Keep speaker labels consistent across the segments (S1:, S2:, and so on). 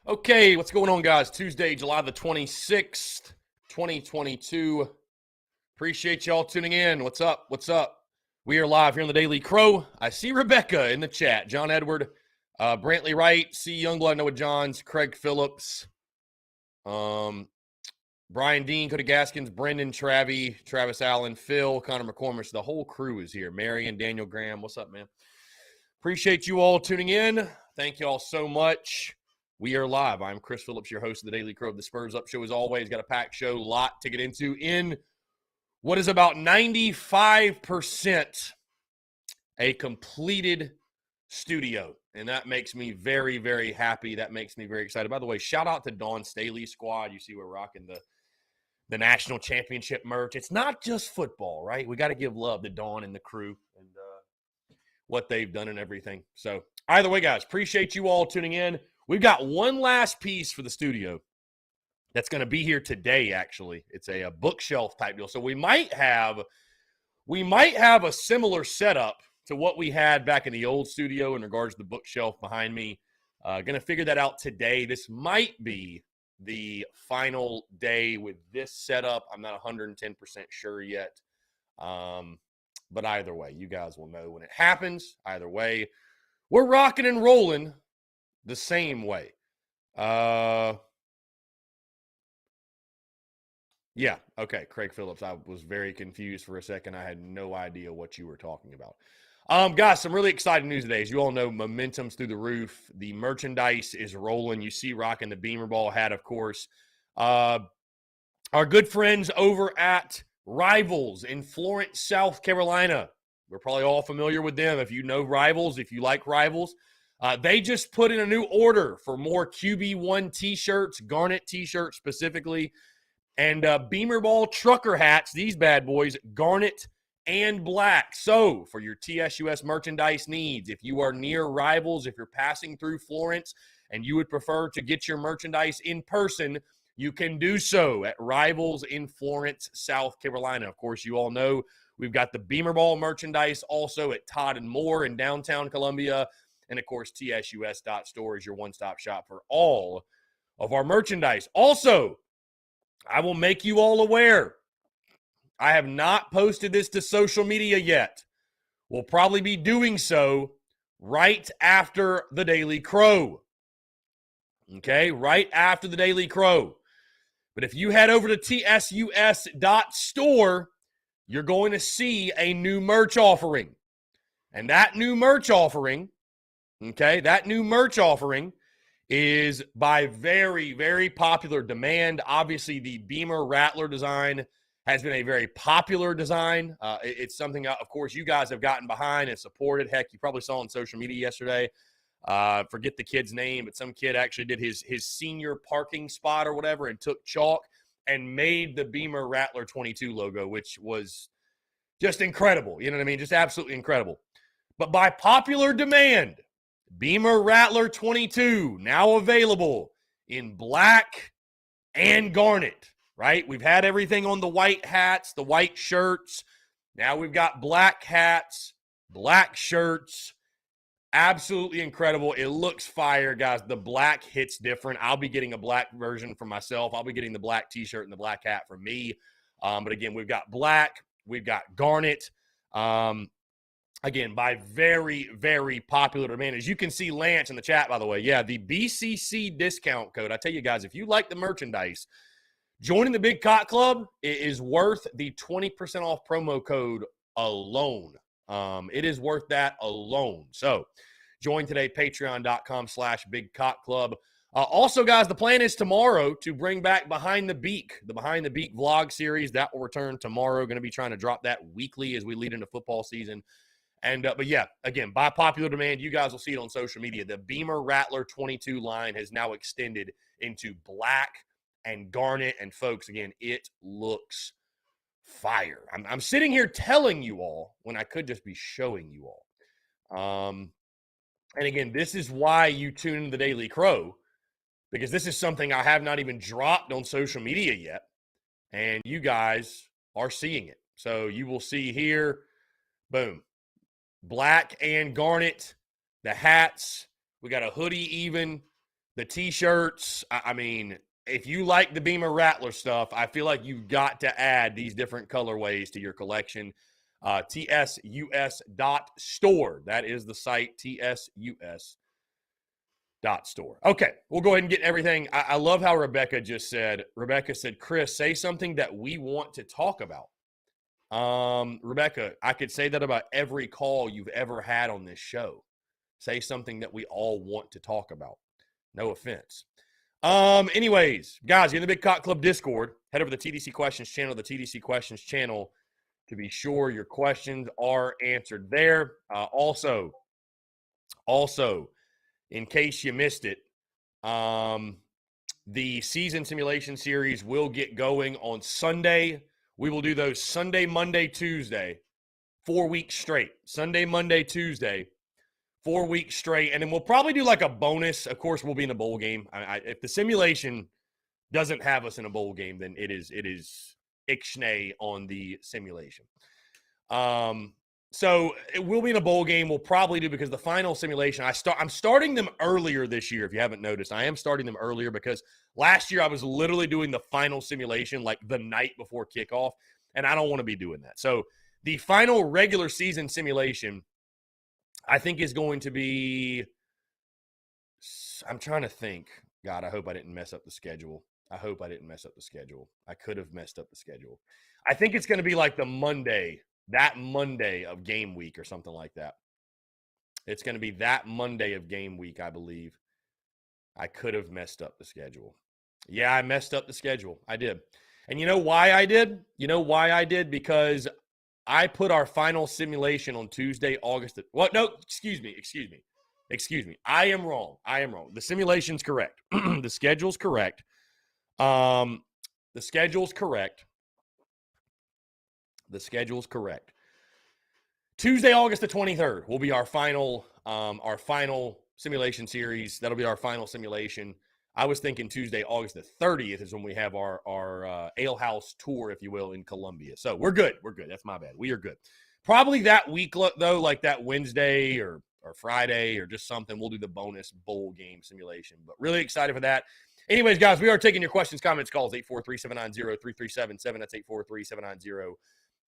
S1: Okay, what's going on, guys? Tuesday, July the 26th, 2022. Appreciate y'all tuning in. What's up? What's up? We are live here on the Daily Crow. I see Rebecca in the chat. John Edward, Brantley Wright, C. Youngblood, Noah Johns, Craig Phillips, Brian Dean, Cody Gaskins, Brendan, Travis Allen, Phil, Connor McCormick. The whole crew is here. Marion, Daniel Graham. What's up, man? Appreciate you all tuning in. Thank you all so much. We are live. I'm Chris Phillips, your host of the Daily Crow, the Spurs Up Show. As always, got a packed show, lot to get into in what is about 95% a completed studio. And that makes me very, very happy. That makes me very excited. By the way, shout out to Dawn Staley's squad. You see we're rocking the national championship merch. It's not just football, right? We got to give love to Dawn and the crew and what they've done and everything. So either way, guys, appreciate you all tuning in. We've got one last piece for the studio that's going to be here today, actually. It's a bookshelf type deal. So we might have a similar setup to what we had back in the old studio in regards to the bookshelf behind me. Going to figure that out today. This might be the final day with this setup. I'm not 110% sure yet. But either way, you guys will know when it happens. Either way, we're rocking and rolling the same way. Yeah, okay, Craig Phillips. I was very confused for a second. I had no idea what you were talking about. Guys, some really exciting news today. As you all know, momentum's through the roof. The merchandise is rolling. You see rocking the Beamer Ball hat, of course. Our good friends over at Rivals in Florence, South Carolina. We're probably all familiar with them. If you know Rivals, if you like Rivals, they just put in a new order for more QB1 t-shirts, Garnet t-shirts specifically, and Beamer Ball trucker hats, these bad boys, Garnet and black. So for your TSUS merchandise needs, if you are near Rivals, if you're passing through Florence and you would prefer to get your merchandise in person, you can do so at Rivals in Florence, South Carolina. Of course, you all know we've got the Beamer Ball merchandise also at Todd and Moore in downtown Columbia. And, of course, TSUS.store is your one-stop shop for all of our merchandise. Also, I will make you all aware, I have not posted this to social media yet. We'll probably be doing so right after the Daily Crow. Okay, right after the Daily Crow. But if you head over to TSUS.store, you're going to see a new merch offering. And that new merch offering, okay, is by very, very popular demand. Obviously, the Beamer Rattler design has been a very popular design. It's something, of course, you guys have gotten behind and supported. Heck, you probably saw on social media yesterday. Forget the kid's name, but some kid actually did his senior parking spot or whatever and took chalk and made the Beamer Rattler 22 logo, which was just incredible. You know what I mean? Just absolutely incredible. But by popular demand, Beamer Rattler 22 now available in black and garnet, right? We've had everything on the white hats, the white shirts. Now we've got black hats, black shirts. Absolutely incredible. It looks fire, guys. The black hits different. I'll be getting a black version for myself. I'll be getting the black t-shirt and the black hat for me. But again, we've got black. We've got garnet. Again, by very, very popular demand. As you can see, Lance in the chat, by the way. Yeah, the BCC discount code. I tell you guys, if you like the merchandise, joining the Big Cock Club is worth the 20% off promo code alone. It is worth that alone. So join today, patreon.com/Big Cock Club. Also, guys, the plan is tomorrow to bring back Behind the Beak, the Behind the Beak vlog series. That will return tomorrow. Going to be trying to drop that weekly as we lead into football season. And but yeah, again, by popular demand, you guys will see it on social media. The Beamer Rattler 22 line has now extended into black and garnet. And folks, again, it looks fire. I'm sitting here telling you all when I could just be showing you all. And again, this is why you tune into the Daily Crow, because this is something I have not even dropped on social media yet, and you guys are seeing it. So you will see here, boom, black and garnet, the hats. We got a hoodie even. The T-shirts, I mean, if you like the Beamer Rattler stuff, I feel like you've got to add these different colorways to your collection. TSUS.store. That is the site, TSUS.store. Okay, we'll go ahead and get everything. I love how Rebecca just said, Chris, say something that we want to talk about. Rebecca, I could say that about every call you've ever had on this show. Say something that we all want to talk about. No offense. Anyways, guys, you're in the Big Cock Club Discord. Head over to the TDC Questions channel, to be sure your questions are answered there. Also, in case you missed it, the season simulation series will get going on Sunday. We will do those Sunday, Monday, Tuesday, 4 weeks straight. Sunday, Monday, Tuesday, 4 weeks straight. And then we'll probably do like a bonus. Of course, we'll be in a bowl game. If the simulation doesn't have us in a bowl game, then it is ixnay on the simulation. So it will be in a bowl game. We'll probably do, because the final simulation, I'm starting them earlier this year. If you haven't noticed, I am starting them earlier because last year I was literally doing the final simulation like the night before kickoff, and I don't want to be doing that. So the final regular season simulation, I think, is going to be, I'm trying to think. God, I hope I didn't mess up the schedule. I could have messed up the schedule. I think it's going to be like that Monday of game week or something like that. It's going to be that Monday of game week, I believe. I could have messed up the schedule. Yeah, I messed up the schedule. I did. And you know why I did? Because I put our final simulation on Tuesday, August. What? No, excuse me. I am wrong. The simulation's correct. The schedule's correct. The schedule's correct. Tuesday, August the 23rd will be our final simulation series. That'll be our final simulation. I was thinking Tuesday, August the 30th is when we have our Ale House tour, if you will, in Columbia. So we're good. That's my bad. We are good. Probably that week, though, like that Wednesday or Friday or just something, we'll do the bonus bowl game simulation. But really excited for that. Anyways, guys, we are taking your questions, comments, calls, 843-790-3377. That's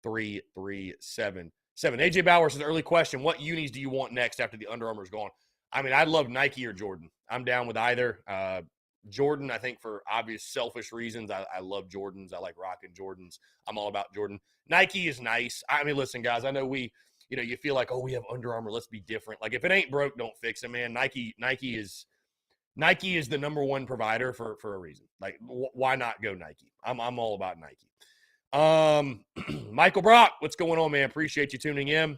S1: 843-790-3377. AJ Bauer says, early question, what unis do you want next after the Under Armour's gone? I mean, I'd love Nike or Jordan. I'm down with either. Jordan, I think, for obvious selfish reasons. I love Jordans. I like rocking Jordans. I'm all about Jordan. Nike is nice. I mean, listen, guys, I know you feel like, oh, we have Under Armour, let's be different. Like, if it ain't broke, don't fix it, man. Nike is the number one provider for a reason. Like, why not go Nike? I'm all about Nike. Michael Brock, what's going on, man? Appreciate you tuning in.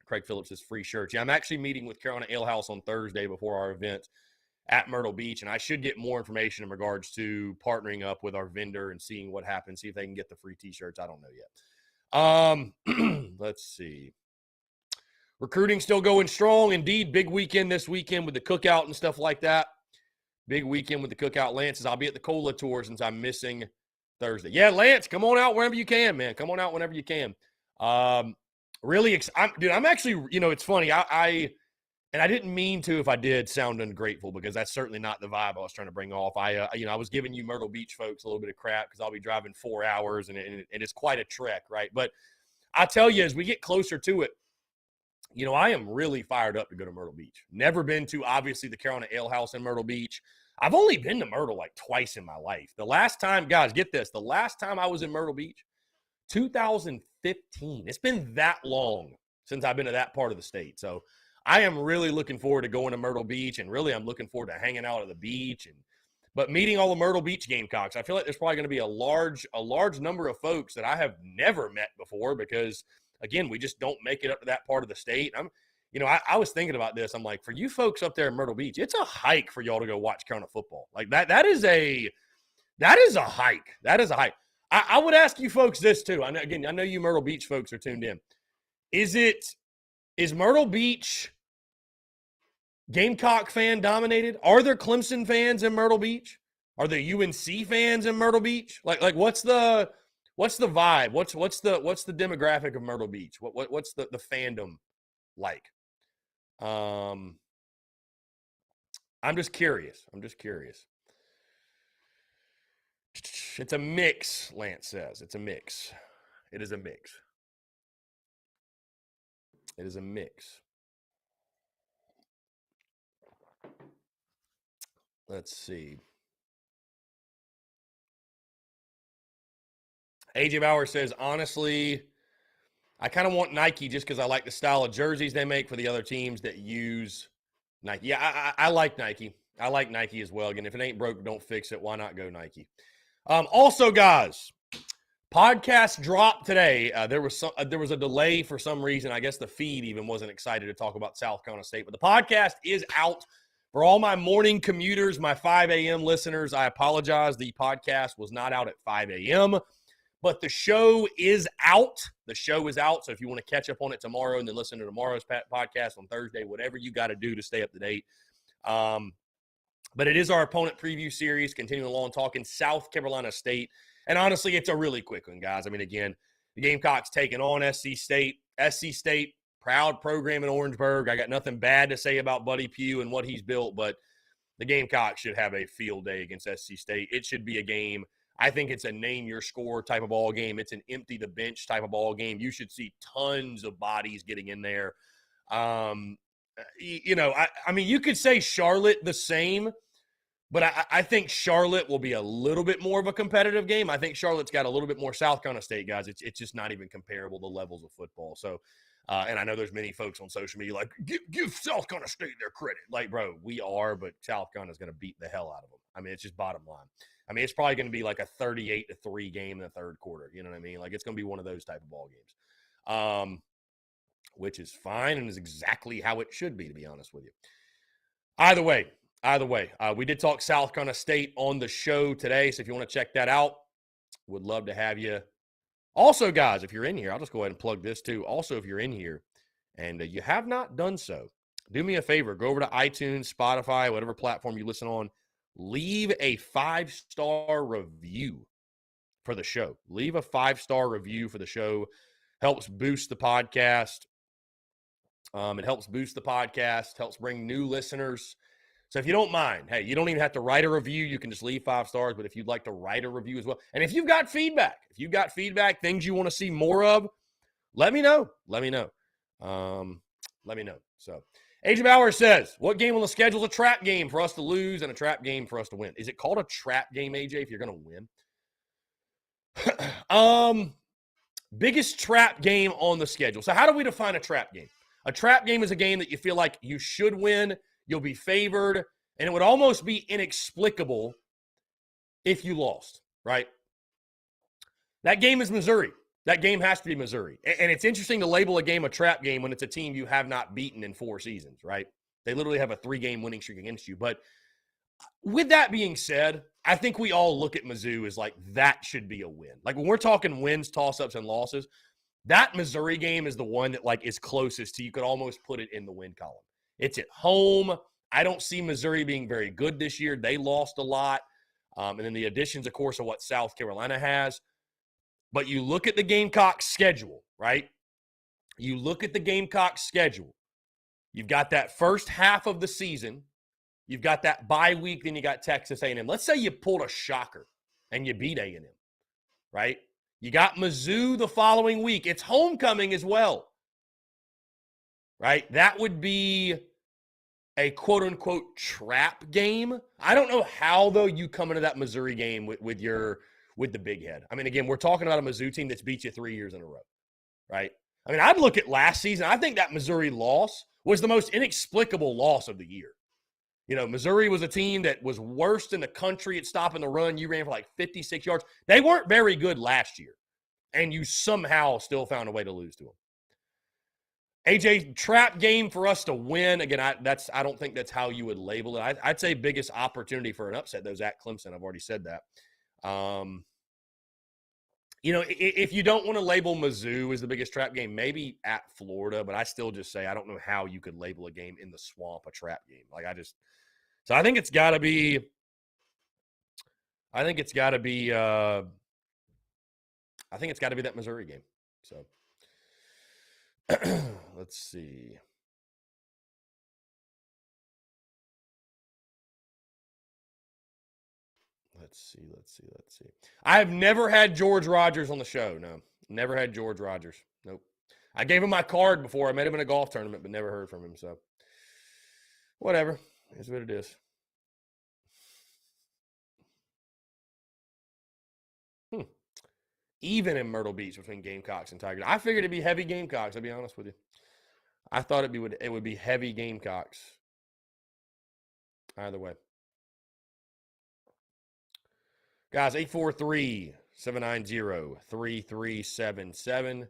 S1: Craig Phillips says free shirts. Yeah, I'm actually meeting with Carolina Ale House on Thursday before our event at Myrtle Beach, and I should get more information in regards to partnering up with our vendor and seeing what happens, see if they can get the free T-shirts. I don't know yet. Let's see. Recruiting still going strong. Indeed, big weekend this weekend with the cookout and stuff like that. Big weekend with the cookout. Lance says, I'll be at the Cola Tour since I'm missing Thursday. Yeah, Lance, come on out whenever you can, man. Come on out whenever you can. Really, I'm actually, it's funny. I didn't mean to, if I did, sound ungrateful, because that's certainly not the vibe I was trying to bring off. I was giving you Myrtle Beach folks a little bit of crap because I'll be driving 4 hours and it's quite a trek, right? But I tell you, as we get closer to it, I am really fired up to go to Myrtle Beach. Never been to, obviously, the Carolina Ale House in Myrtle Beach. I've only been to Myrtle like twice in my life. The last time, guys, get this, the last time I was in Myrtle Beach, 2015. It's been that long since I've been to that part of the state. So I am really looking forward to going to Myrtle Beach, and really I'm looking forward to hanging out at the beach but meeting all the Myrtle Beach Gamecocks. I feel like there's probably going to be a large number of folks that I have never met before because, again, we just don't make it up to that part of the state. I was thinking about this. I'm like, for you folks up there in Myrtle Beach, it's a hike for y'all to go watch Carolina football. Like that is a hike. That is a hike. I would ask you folks this too. I know you Myrtle Beach folks are tuned in. Is Myrtle Beach Gamecock fan dominated? Are there Clemson fans in Myrtle Beach? Are there UNC fans in Myrtle Beach? Like what's the vibe? What's the demographic of Myrtle Beach? What's the fandom like? I'm just curious. It's a mix, Lance says. It's a mix. It is a mix. It is a mix. Let's see. AJ Bauer says, honestly, I kind of want Nike just because I like the style of jerseys they make for the other teams that use Nike. Yeah, I like Nike. I like Nike as well. Again, if it ain't broke, don't fix it. Why not go Nike? Also, guys, podcast dropped today. There was a delay for some reason. I guess the feed even wasn't excited to talk about South Carolina State, but the podcast is out. For all my morning commuters, my 5 a.m. listeners, I apologize. The podcast was not out at 5 a.m., but the show is out. The show is out. So if you want to catch up on it tomorrow and then listen to tomorrow's podcast on Thursday, whatever you got to do to stay up to date. But it is our opponent preview series, continuing along talking South Carolina State. And honestly, it's a really quick one, guys. I mean, again, the Gamecocks taking on SC State. SC State, proud program in Orangeburg. I got nothing bad to say about Buddy Pugh and what he's built, but the Gamecocks should have a field day against SC State. It should be a game. I think it's a name your score type of ball game. It's an empty the bench type of ball game. You should see tons of bodies getting in there. I mean, you could say Charlotte the same, but I think Charlotte will be a little bit more of a competitive game. I think Charlotte's got a little bit more South Carolina State, guys. It's just not even comparable to levels of football. So, and I know there's many folks on social media like, give South Carolina State their credit. Like, bro, we are, but South Carolina's going to beat the hell out of them. I mean, it's just bottom line. I mean, it's probably going to be like a 38-3 game in the third quarter. You know what I mean? Like, it's going to be one of those type of ball games, which is fine and is exactly how it should be, to be honest with you. Either way, we did talk South Carolina State on the show today, so if you want to check that out, would love to have you. Also, guys, if you're in here, I'll just go ahead and plug this too. Also, if you're in here and you have not done so, do me a favor. Go over to iTunes, Spotify, whatever platform you listen on. Leave a 5-star review for the show. Leave a 5-star review for the show. Helps boost the podcast. It helps boost the podcast, helps bring new listeners. So if you don't mind, hey, you don't even have to write a review. You can just leave 5 stars. But if you'd like to write a review as well, and if you've got feedback, things you want to see more of, let me know. Let me know. So AJ Bauer says, what game on the schedule is a trap game for us to lose and a trap game for us to win? Is it called a trap game, AJ, if you're going to win? Biggest trap game on the schedule. So how do we define a trap game? A trap game is a game that you feel like you should win, you'll be favored, and it would almost be inexplicable if you lost, right? That game is Missouri. That game has to be Missouri. And it's interesting to label a game a trap game when it's a team you have not beaten in 4 seasons, right? They literally have a 3-game winning streak against you. But with that being said, I think we all look at Mizzou as like that should be a win. Like when we're talking wins, toss-ups, and losses, that Missouri game is the one that like is closest to, you could almost put it in the win column. It's at home. I don't see Missouri being very good this year. They lost a lot. And then the additions, of course, of what South Carolina has. But you look at the Gamecocks schedule, right? You look at the Gamecocks schedule. You've got that first half of the season. You've got that bye week. Then you got Texas A&M. Let's say you pulled a shocker and you beat A&M, right? You got Mizzou the following week. It's homecoming as well, right? That would be a quote-unquote trap game. I don't know how, though, you come into that Missouri game with the big head. I mean, again, we're talking about a Mizzou team that's beat you 3 years in a row, right? I mean, I'd look at last season. I think that Missouri loss was the most inexplicable loss of the year. You know, Missouri was a team that was worst in the country at stopping the run. You ran for like 56 yards. They weren't very good last year, and you somehow still found a way to lose to them. AJ, trap game for us to win. Again, I don't think that's how you would label it. I'd say biggest opportunity for an upset, though, is at Clemson. I've already said that. You know, if you don't want to label Mizzou as the biggest trap game, maybe at Florida, but I still just say I don't know how you could label a game in the swamp a trap game. So I think it's got to be that Missouri game. So let's see. Let's see. I have never had George Rogers on the show. No, never had George Rogers. Nope. I gave him my card before. I met him in a golf tournament, but never heard from him. So, whatever. It's what it is. Even in Myrtle Beach between Gamecocks and Tigers. I figured it'd be heavy Gamecocks, I'll be honest with you. I thought it would be heavy Gamecocks. Either way. Guys, 843-790-3377.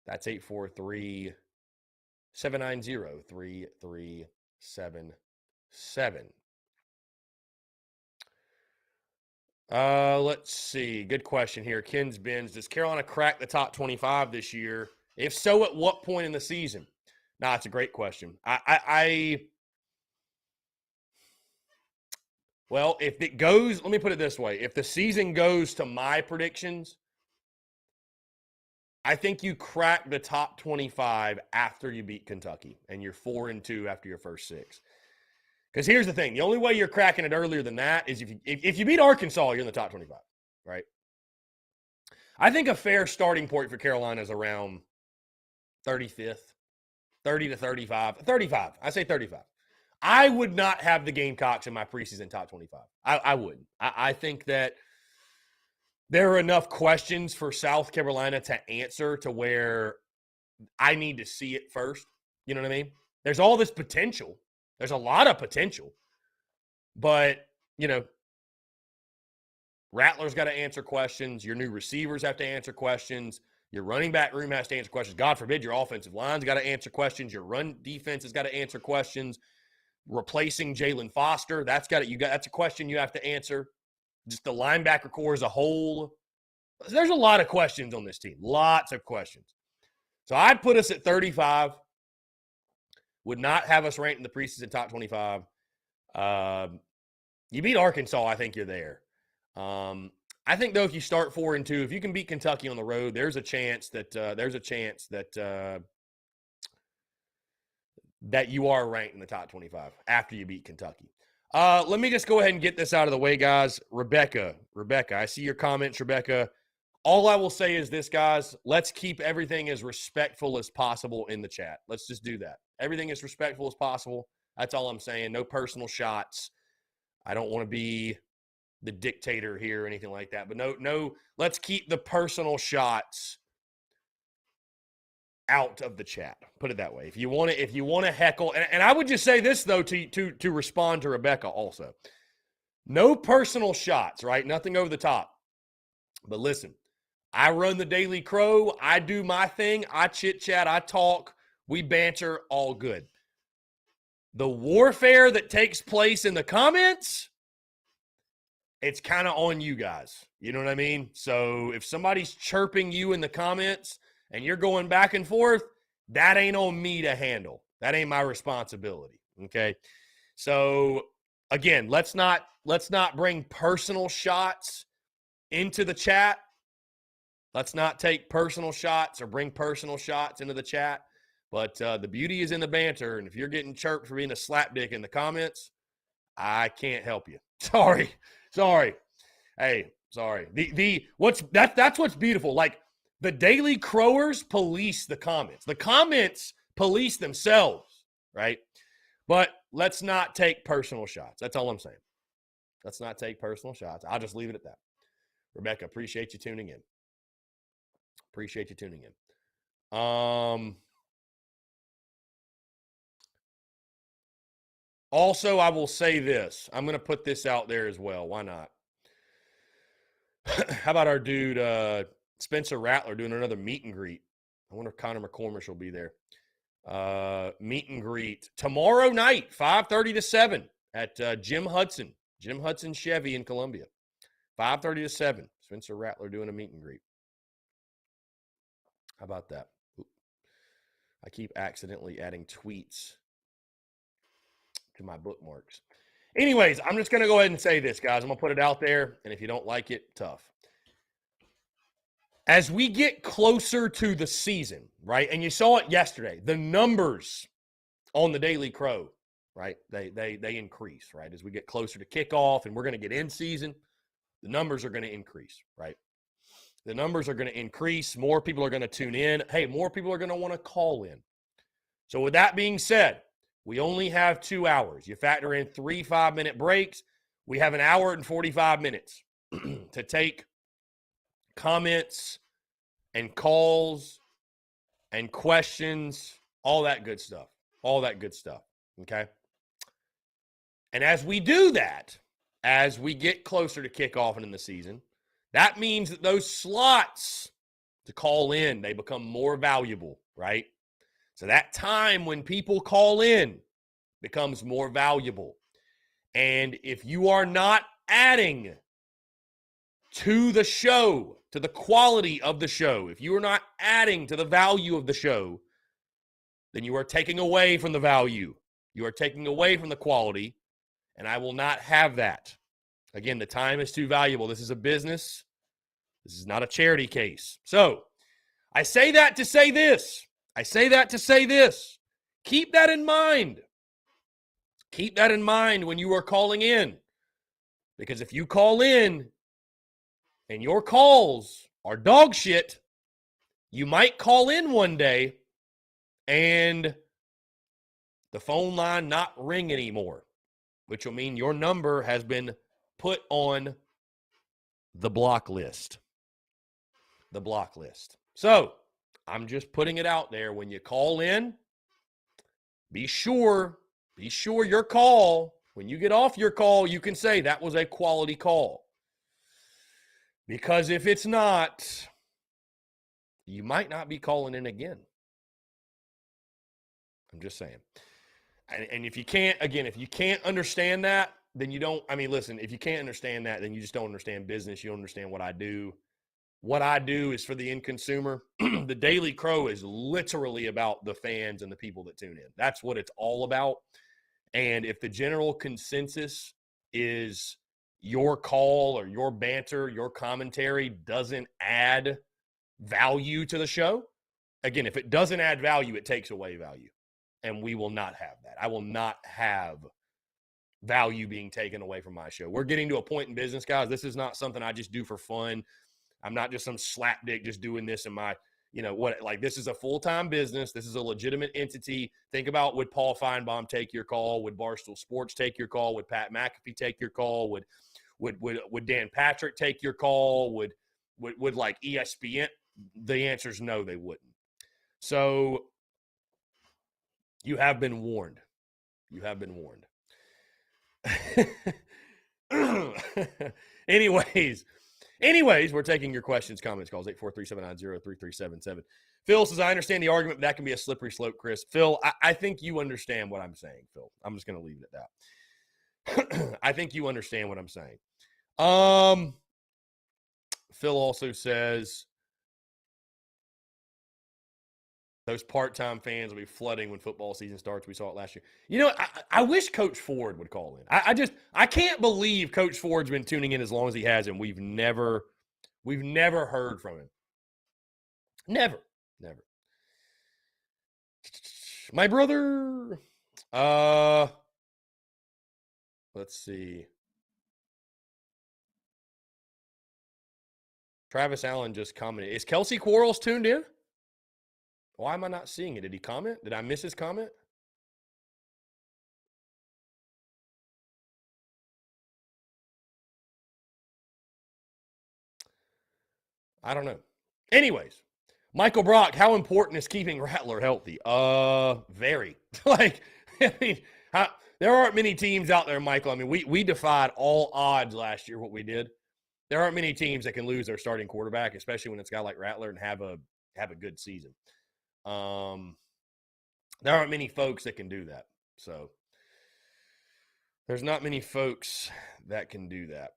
S1: That's 843-790-3377. Let's see. Good question here. Ken's Benz. Does Carolina crack the top 25 this year? If so, at what point in the season? Nah, it's a great question. Well, if it goes, let me put it this way. If the season goes to my predictions, I think you crack the top 25 after you beat Kentucky, and you're 4-2 after your first 6. Because here's the thing. The only way you're cracking it earlier than that is if you beat Arkansas, you're in the top 25, right? I think a fair starting point for Carolina is around 35th, 30 to 35. 35. I say 35. I would not have the Gamecocks in my preseason top 25. I wouldn't. I think that there are enough questions for South Carolina to answer to where I need to see it first. You know what I mean? There's all this potential. There's a lot of potential. But, Rattler's got to answer questions. Your new receivers have to answer questions. Your running back room has to answer questions. God forbid your offensive line's got to answer questions. Your run defense has got to answer questions. Replacing Jalen Foster, that's a question you have to answer. Just the linebacker core as a whole. There's a lot of questions on this team. Lots of questions. So I'd put us at 35. Would not have us ranked in the preseason top 25. You beat Arkansas, I think you're there. I think though, if you start 4-2, if you can beat Kentucky on the road, there's a chance that that you are ranked in the top 25 after you beat Kentucky. Let me just go ahead and get this out of the way, guys. Rebecca, I see your comments, Rebecca. All I will say is this, guys. Let's keep everything as respectful as possible in the chat. Let's just do that. Everything as respectful as possible. That's all I'm saying. No personal shots. I don't want to be the dictator here or anything like that. But no, let's keep the personal shots out of the chat. Put it that way. If you want to heckle, and I would just say this though to respond to Rebecca also. No personal shots, right? Nothing over the top. But listen, I run the Daily Crow. I do my thing. I chit-chat. I talk. We banter. All good. The warfare that takes place in the comments, it's kind of on you guys. You know what I mean? So if somebody's chirping you in the comments and you're going back and forth, that ain't on me to handle. That ain't my responsibility, okay? So, again, let's not bring personal shots into the chat. Let's not take personal shots or bring personal shots into the chat. But the beauty is in the banter, and if you're getting chirped for being a slapdick in the comments, I can't help you. Sorry. Hey, sorry. That's what's beautiful. Like, the Daily Crowers police the comments. The comments police themselves, right? But let's not take personal shots. That's all I'm saying. Let's not take personal shots. I'll just leave it at that. Rebecca, appreciate you tuning in. Also, I will say this. I'm going to put this out there as well. Why not? How about our dude, Spencer Rattler, doing another meet and greet? I wonder if Connor McCormish will be there. Meet and greet tomorrow night, 5:30 to 7 at Jim Hudson Chevy in Columbia. 5:30 to 7. Spencer Rattler doing a meet and greet. How about that? Oop. I keep accidentally adding tweets to my bookmarks. Anyways, I'm just going to go ahead and say this, guys. I'm going to put it out there, and if you don't like it, tough. As we get closer to the season, right, and you saw it yesterday, the numbers on the Daily Crow right? They increase, right? As we get closer to kickoff and we're going to get in season, the numbers are going to increase, right? The numbers are going to increase. More people are going to tune in. Hey, more people are going to want to call in. So with that being said, we only have 2 hours. You factor in 3 5-minute breaks. We have an hour and 45 minutes to take comments and calls and questions, all that good stuff. All that good stuff, okay? And as we do that, as we get closer to kickoff and in the season, that means that those slots to call in, they become more valuable, right? So that time when people call in becomes more valuable. And if you are not adding to the show, to the quality of the show, if you are not adding to the value of the show, then you are taking away from the value. You are taking away from the quality, and I will not have that. Again, the time is too valuable. This is a business. This is not a charity case. So I say that to say this. Keep that in mind. Keep that in mind when you are calling in. Because if you call in and your calls are dog shit, you might call in one day and the phone line not ring anymore, which will mean your number has been put on the block list. The block list. So I'm just putting it out there. When you call in, be sure your call, when you get off your call, you can say that was a quality call. Because if it's not, you might not be calling in again. I'm just saying. And if you can't understand that, then you don't, listen, if you can't understand that, then you just don't understand business. You don't understand what I do. What I do is for the end consumer. The Daily Crow is literally about the fans and the people that tune in. That's what it's all about. And if the general consensus is your call or your banter, your commentary doesn't add value to the show, again, if it doesn't add value, it takes away value. And we will not have that. I will not have value being taken away from my show. We're getting to a point in business, guys. This is not something I just do for fun. I'm not just some slapdick just doing this in my, this is a full-time business. This is a legitimate entity. Think about, would Paul Feinbaum take your call? Would Barstool Sports take your call? Would Pat McAfee take your call? Would Dan Patrick take your call? Would like ESPN? The answer is no, they wouldn't. So you have been warned. You have been warned. Anyways, we're taking your questions, comments, calls, 843-790-3377. Phil says, I understand the argument, but that can be a slippery slope, Chris. Phil, I think you understand what I'm saying, Phil. I'm just going to leave it at that. I think you understand what I'm saying. Phil also says, those part-time fans will be flooding when football season starts. We saw it last year. I wish Coach Ford would call in. I can't believe Coach Ford's been tuning in as long as he has, and we've never heard from him. Never. My brother. Let's see. Travis Allen just commented. Is Kelsey Quarles tuned in? Why am I not seeing it? Did he comment? Did I miss his comment? I don't know. Anyways, Michael Brock, how important is keeping Rattler healthy? Very. There aren't many teams out there, Michael. We defied all odds last year, what we did. There aren't many teams that can lose their starting quarterback, especially when it's a guy like Rattler, and have a good season. There aren't many folks that can do that. So there's not many folks that can do that.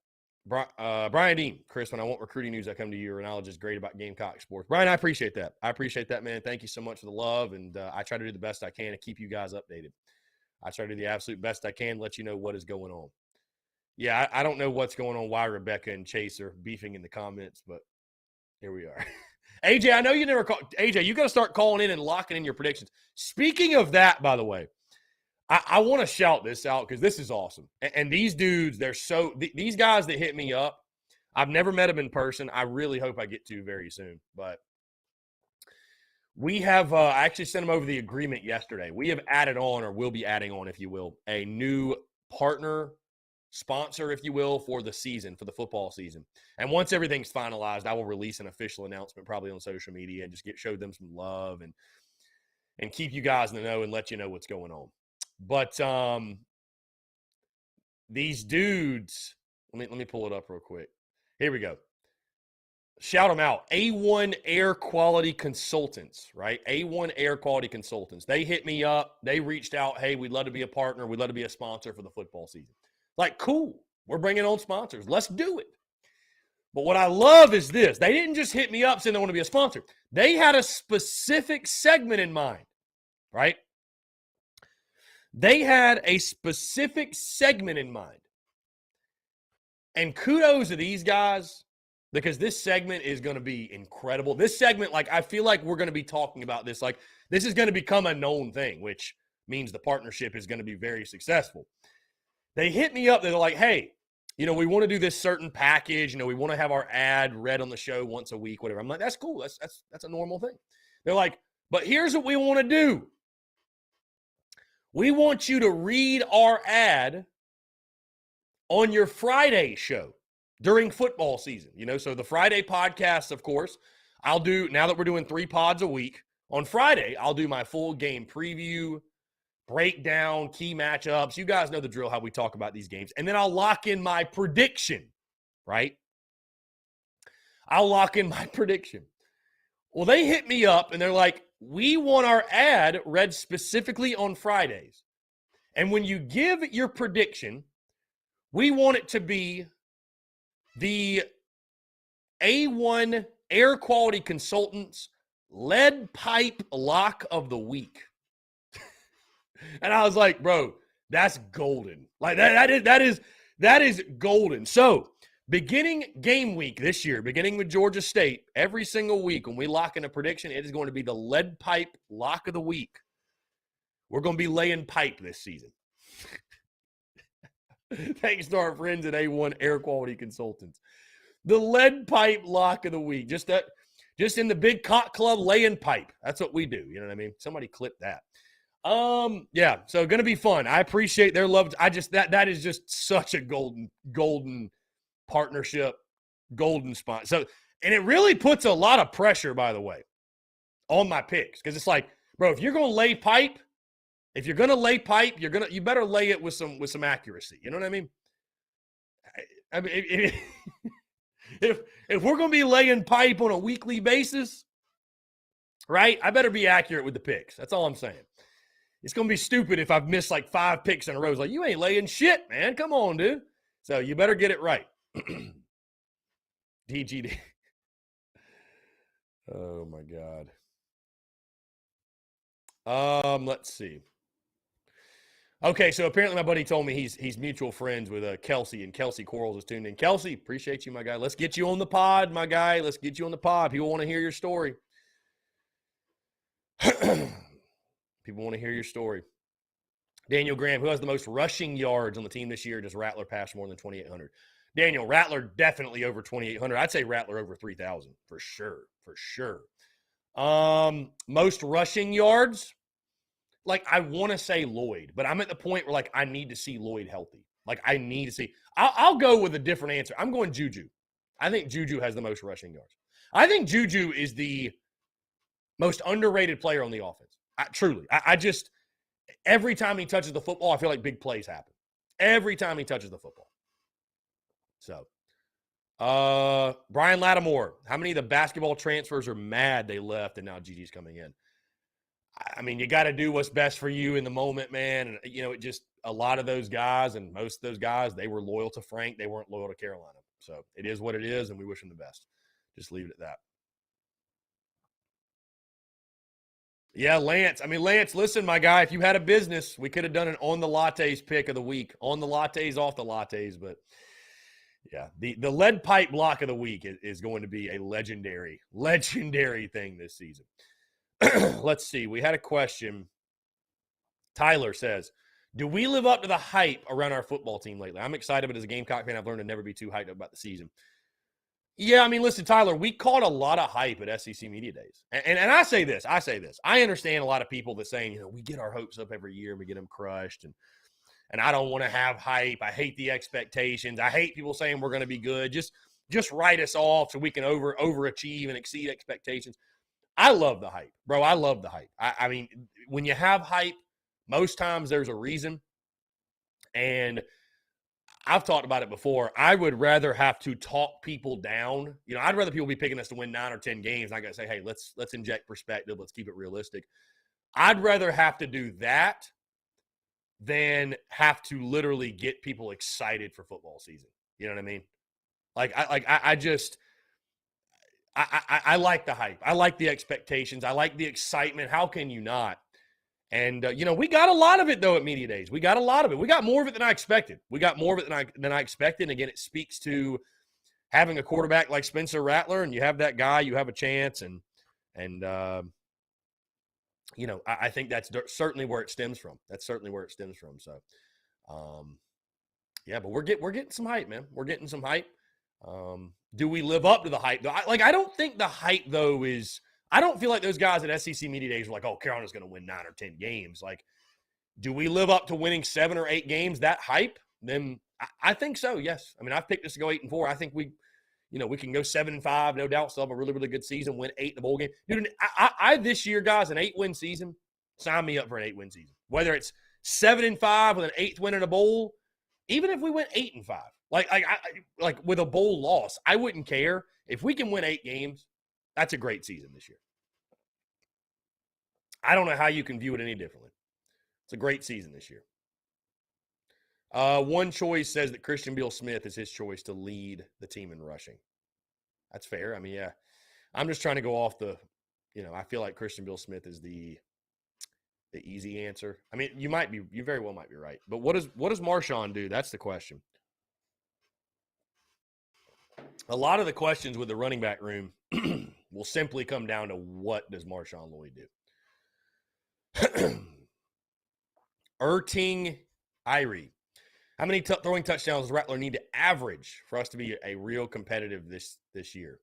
S1: Brian Dean, Chris, when I want recruiting news, I come to you. Your knowledge is great about Gamecock sports. Brian, I appreciate that. Man. Thank you so much for the love, and I try to do the best I can to keep you guys updated. I try to do the absolute best I can, let you know what is going on. Yeah, I don't know what's going on, why Rebecca and Chase are beefing in the comments, but here we are. AJ, I know you never call. AJ, you got to start calling in and locking in your predictions. Speaking of that, by the way, I want to shout this out because this is awesome. And these dudes, these guys that hit me up, I've never met them in person. I really hope I get to very soon. But we have, I actually sent them over the agreement yesterday. We have added on, or will be adding on, if you will, a new partner sponsor, if you will, for the season, for the football season. And once everything's finalized, I will release an official announcement probably on social media and just show them some love and keep you guys in the know and let you know what's going on. But these dudes, let me pull it up real quick. Here we go. Shout them out. A1 Air Quality Consultants, right? A1 Air Quality Consultants. They hit me up. They reached out. Hey, we'd love to be a partner. We'd love to be a sponsor for the football season. Like, cool. We're bringing on sponsors. Let's do it. But what I love is this. They didn't just hit me up saying they want to be a sponsor. They had a specific segment in mind, right? They had a specific segment in mind. And kudos to these guys, because this segment is going to be incredible. This segment, like, I feel like we're going to be talking about this. Like, this is going to become a known thing, which means the partnership is going to be very successful. They hit me up. They're like, hey, we want to do this certain package. We want to have our ad read on the show once a week, whatever. I'm like, that's cool. That's a normal thing. They're like, but here's what we want to do. We want you to read our ad on your Friday show during football season. So the Friday podcasts, of course, I'll do, now that we're doing 3 pods a week, on Friday, I'll do my full game preview, breakdown, key matchups. You guys know the drill, how we talk about these games. And then I'll lock in my prediction, right? I'll lock in my prediction. Well, they hit me up and they're like, we want our ad read specifically on Fridays. And when you give your prediction, we want it to be the A1 Air Quality Consultants lead pipe lock of the week. And I was like, bro, that's golden. Like that is golden. So beginning game week this year, beginning with Georgia State, every single week when we lock in a prediction, it is going to be the lead pipe lock of the week. We're going to be laying pipe this season. Thanks to our friends at A1 Air Quality Consultants. The lead pipe lock of the week. Just in the big cock club laying pipe. That's what we do. You know what I mean? Somebody clip that. Yeah, so going to be fun. I appreciate their love. That is just such a golden partnership, golden spot. So, and it really puts a lot of pressure, by the way, on my picks. Because it's like, bro, if you're going to lay pipe, you better lay it with some accuracy. You know what I mean? I mean, if we're going to be laying pipe on a weekly basis, right, I better be accurate with the picks. That's all I'm saying. It's going to be stupid if I've missed like 5 picks in a row. It's like, you ain't laying shit, man. Come on, dude. So you better get it right. DGD. Oh, my God. Let's see. Okay, so apparently my buddy told me he's mutual friends with Kelsey, and Kelsey Quarles is tuned in. Kelsey, appreciate you, my guy. Let's get you on the pod, my guy. Let's get you on the pod. People want to hear your story. People want to hear your story. Daniel Graham, who has the most rushing yards on the team this year? Does Rattler pass more than 2,800? Daniel, Rattler definitely over 2,800. I'd say Rattler over 3,000 for sure. Most rushing yards, like I want to say Lloyd, but I'm at the point where like I need to see Lloyd healthy. Like I need to see. I'll go with a different answer. I'm going Juju. I think Juju has the most rushing yards. I think Juju is the most underrated player on the offense. Truly. I just, every time he touches the football, I feel like big plays happen. Every time he touches the football. So, Brian Lattimore, how many of the basketball transfers are mad they left and now Gigi's coming in? I mean, you got to do what's best for you in the moment, man. And, it just, a lot of those guys and most of those guys, they were loyal to Frank. They weren't loyal to Carolina. So, it is what it is, and we wish them the best. Just leave it at that. Yeah, Lance. I mean, Lance, listen, my guy, if you had a business, we could have done an on the lattes pick of the week. On the lattes, off the lattes. But, yeah, the lead pipe block of the week is going to be a legendary thing this season. Let's see. We had a question. Tyler says, Do we live up to the hype around our football team lately? I'm excited, but as a Gamecock fan, I've learned to never be too hyped up about the season. Yeah, I mean, listen, Tyler, we caught a lot of hype at SEC Media Days. And I say this. I understand a lot of people that saying, we get our hopes up every year and we get them crushed. And I don't want to have hype. I hate the expectations. I hate people saying we're going to be good. Just write us off so we can overachieve and exceed expectations. I love the hype, bro. I love the hype. I mean, when you have hype, most times there's a reason. And I've talked about it before. I would rather have to talk people down. I'd rather people be picking us to win 9 or 10 games. I got to say, hey, let's inject perspective. Let's keep it realistic. I'd rather have to do that than have to literally get people excited for football season. You know what I mean? I like the hype. I like the expectations. I like the excitement. How can you not? And, we got a lot of it, though, at Media Days. We got a lot of it. We got more of it than I expected. Than I expected. And again, it speaks to having a quarterback like Spencer Rattler, and you have that guy, you have a chance. I think that's certainly where it stems from. So, but we're getting some hype, man. We're getting some hype. Do we live up to the hype, though? I don't think the hype, though, is – I don't feel like those guys at SEC Media Days were like, oh, Carolina's going to win 9 or 10 games. Like, do we live up to winning 7 or 8 games, that hype? Then I think so, yes. I mean, I've picked us to go 8-4. I think we can go 7-5, no doubt. Still have a really, really good season, win 8 in the bowl game. Dude, I this year, guys, an 8-win season, sign me up for an 8-win season. Whether it's 7-5 with an 8th win in a bowl, even if we went 8-5, like with a bowl loss, I wouldn't care. If we can win 8 games, that's a great season this year. I don't know how you can view it any differently. It's a great season this year. One choice says that Christian Beal-Smith is his choice to lead the team in rushing. That's fair. I mean, yeah. I'm just trying to go off the, I feel like Christian Beal-Smith is the easy answer. I mean, you very well might be right. But what does Marshawn do? That's the question. A lot of the questions with the running back room will simply come down to what does Marshawn Lloyd do? Erting Irie. How many throwing touchdowns does Rattler need to average for us to be a real competitive this year?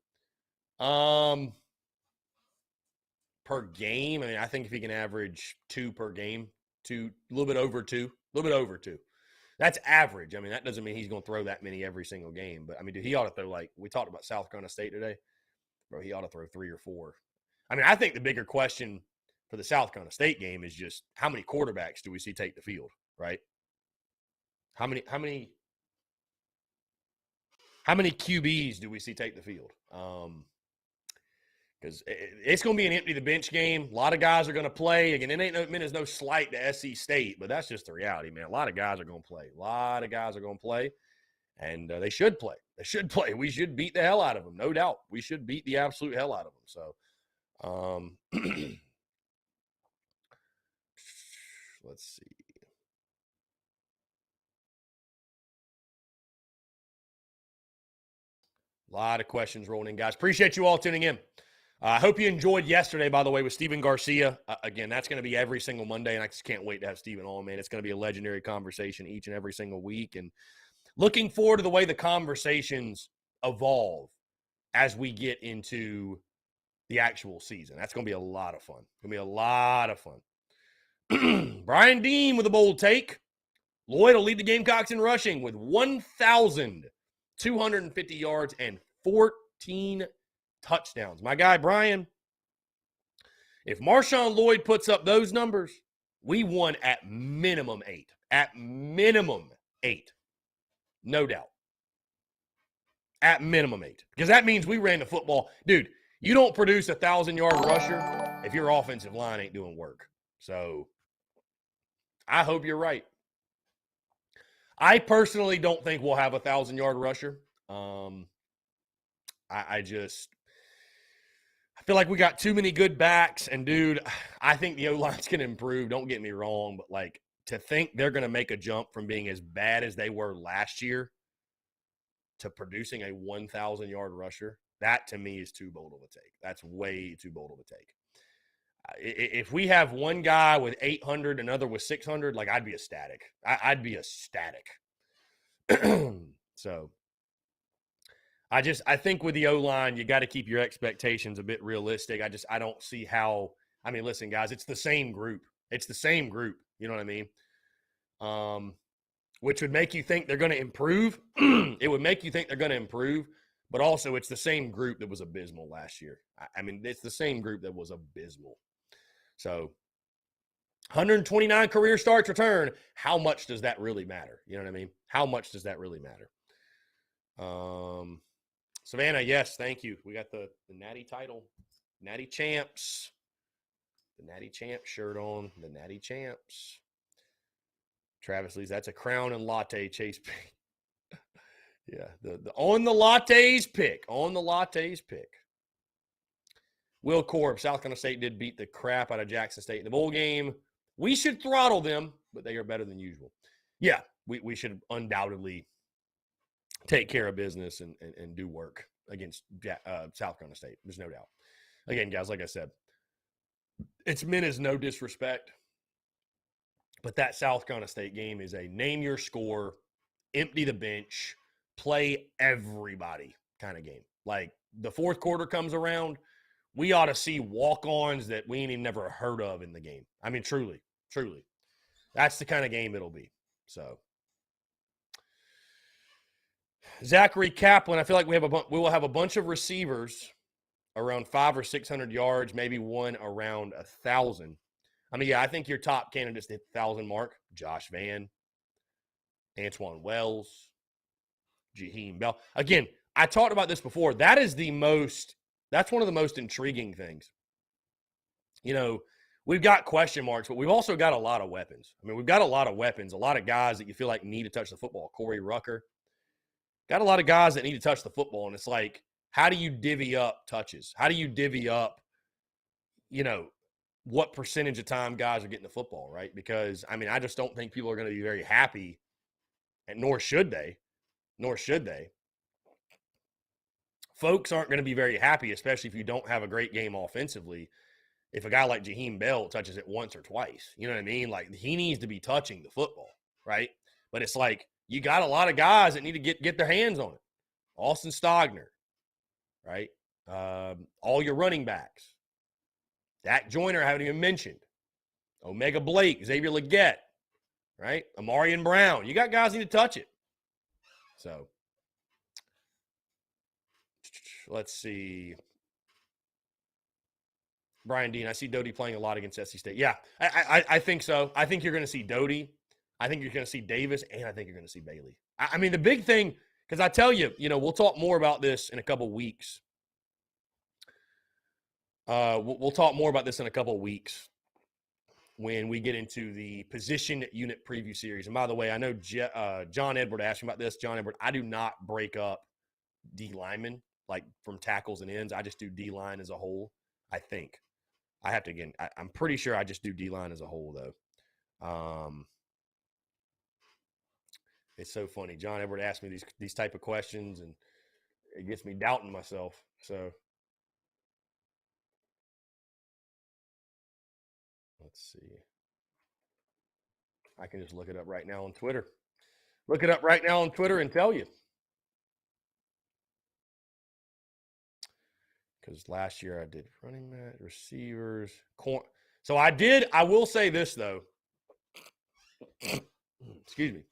S1: Per game, I mean, I think if he can average 2 per game, a little bit over two. That's average. I mean, that doesn't mean he's going to throw that many every single game. But, I mean, dude, he ought to throw, like, we talked about South Carolina State today. Bro, he ought to throw 3 or 4. I mean, I think the bigger question for the South Carolina State game is just how many quarterbacks do we see take the field, right? How many QBs do we see take the field? Because it's going to be an empty the bench game. A lot of guys are going to play. Again, there's no slight to SC State, but that's just the reality, man. A lot of guys are going to play. And they should play. We should beat the hell out of them, no doubt. We should beat the absolute hell out of them. So, let's see. A lot of questions rolling in, guys. Appreciate you all tuning in. I hope you enjoyed yesterday, by the way, with Steven Garcia. Again, that's going to be every single Monday, and I just can't wait to have Steven on, man. It's going to be a legendary conversation each and every single week. And looking forward to the way the conversations evolve as we get into the actual season. That's going to be a lot of fun. Brian Dean with a bold take. Lloyd will lead the Gamecocks in rushing with 1,250 yards and 14 touchdowns. My guy, Brian, if Marshawn Lloyd puts up those numbers, we won at minimum 8. At minimum 8. No doubt. At minimum 8. Because that means we ran the football. Dude, you don't produce a 1,000-yard rusher if your offensive line ain't doing work. So, I hope you're right. I personally don't think we'll have a 1,000-yard rusher. I feel like we got too many good backs. And, dude, I think the O-line's going to improve. Don't get me wrong. But, like, to think they're going to make a jump from being as bad as they were last year to producing a 1,000-yard rusher, that to me is too bold of a take. That's way too bold of a take. If we have one guy with 800, another with 600, like I'd be ecstatic. I'd be ecstatic. So I think with the O-line, you got to keep your expectations a bit realistic. I don't see how. I mean, listen, guys, it's the same group. It's the same group. You know what I mean? Which would make you think they're going to improve. It would make you think they're going to improve, but also it's the same group that was abysmal last year. I mean, it's the same group that was abysmal. So 129 career starts return. How much does that really matter? You know what I mean? How much does that really matter? Savannah, yes, thank you. We got the Natty title, Natty Champs, the Natty Champs shirt on, the Natty Champs. Travis Lee's, that's a crown and latte chase pick. Yeah, the on the lattes pick, on the lattes pick. Will Korb, South Carolina State did beat the crap out of Jackson State in the bowl game. We should throttle them, but they are better than usual. Yeah, we should undoubtedly take care of business and do work against South Carolina State. There's no doubt. Again, guys, like I said, it's meant as no disrespect, but that South Carolina State game is a name your score, empty the bench, play everybody kind of game. Like the fourth quarter comes around, we ought to see walk-ons that we ain't even never heard of in the game. I mean, truly. That's the kind of game it'll be. So Zachary Kaplan, I feel like we will have a bunch of receivers around 500 or 600 yards, maybe one around 1,000. I mean, yeah, I think your top candidates hit the 1,000 mark. Josh Vann, Antoine Wells, Jaheim Bell. Again, I talked about this before. That's one of the most intriguing things. You know, we've got question marks, but we've also got a lot of weapons. I mean, we've got a lot of weapons, a lot of guys that you feel like need to touch the football. Corey Rucker. Got a lot of guys that need to touch the football, and it's like, how do you divvy up touches? How do you divvy up, what percentage of time guys are getting the football, right? Because, I mean, I just don't think people are going to be very happy, and nor should they. Folks aren't going to be very happy, especially if you don't have a great game offensively, if a guy like Jaheim Bell touches it once or twice. You know what I mean? Like, he needs to be touching the football, right? But it's like, you got a lot of guys that need to get their hands on it. Austin Stogner, right? All your running backs. Dak Joyner, I haven't even mentioned. Omega Blake, Xavier Legette, right? Amarian Brown. You got guys that need to touch it. So, let's see. Brian Dean, I see Doty playing a lot against SC State. Yeah, I think so. I think you're going to see Doty. I think you're going to see Davis, and I think you're going to see Bailey. I mean, the big thing, because I tell you, we'll talk more about this in a couple weeks. We'll talk more about this in a couple of weeks when we get into the position unit preview series. And by the way, I know John Edward asked me about this. John Edward, I do not break up D linemen like from tackles and ends. I just do D line as a whole. I think I have to again. I'm pretty sure I just do D line as a whole though. It's so funny. John Edward asked me these type of questions, and it gets me doubting myself. So let's see. I can just look it up right now on Twitter. Look it up right now on Twitter and tell you. Because last year I did running back, receivers, corn. So I will say this, though. Excuse me.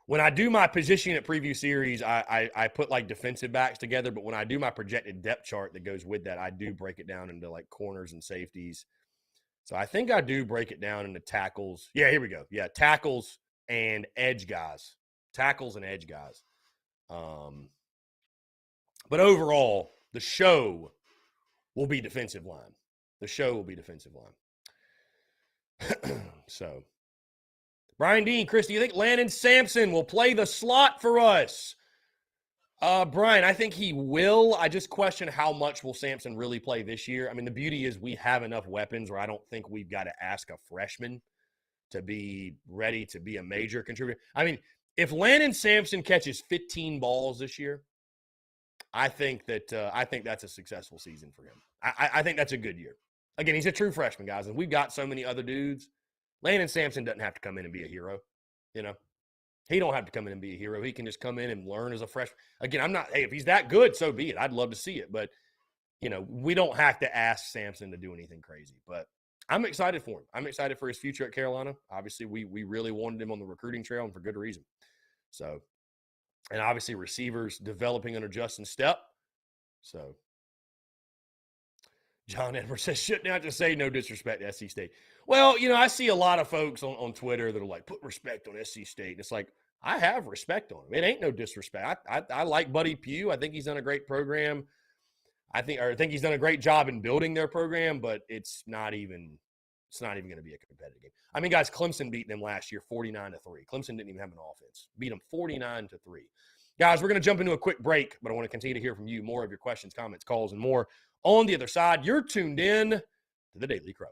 S1: When I do my position unit preview series, I put like defensive backs together, but when I do my projected depth chart that goes with that, I do break it down into like corners and safeties. So I think I do break it down into tackles. Yeah, here we go. Yeah, tackles and edge guys. Tackles and edge guys. But overall, the show will be defensive line. The show will be defensive line. So, Brian Dean, Chris, do you think Landon Sampson will play the slot for us? Brian, I think he will. I just question how much will Sampson really play this year. I mean, the beauty is we have enough weapons where I don't think we've got to ask a freshman to be ready to be a major contributor. I mean, if Landon Sampson catches 15 balls this year, I think that's a successful season for him. I think that's a good year. Again, he's a true freshman, guys, and we've got so many other dudes. Landon Sampson doesn't have to come in and be a hero. You know, he don't have to come in and be a hero. He can just come in and learn as a freshman. Again, I'm not. Hey, if he's that good, so be it. I'd love to see it, but we don't have to ask Sampson to do anything crazy. But I'm excited for him. I'm excited for his future at Carolina. Obviously, we really wanted him on the recruiting trail, and for good reason. So, and obviously receivers developing under Justin Stepp. So, John Edwards says, shouldn't have to say no disrespect to SC State. Well, I see a lot of folks on Twitter that are like, put respect on SC State. And it's like, I have respect on him. It ain't no disrespect. I like Buddy Pugh. I think he's done a great program. I think he's done a great job in building their program, but it's not even going to be a competitive game. I mean, guys, Clemson beat them last year 49-3. Clemson didn't even have an offense. Beat them 49-3. Guys, we're going to jump into a quick break, but I want to continue to hear from you, more of your questions, comments, calls, and more. On the other side, you're tuned in to the Daily Crow.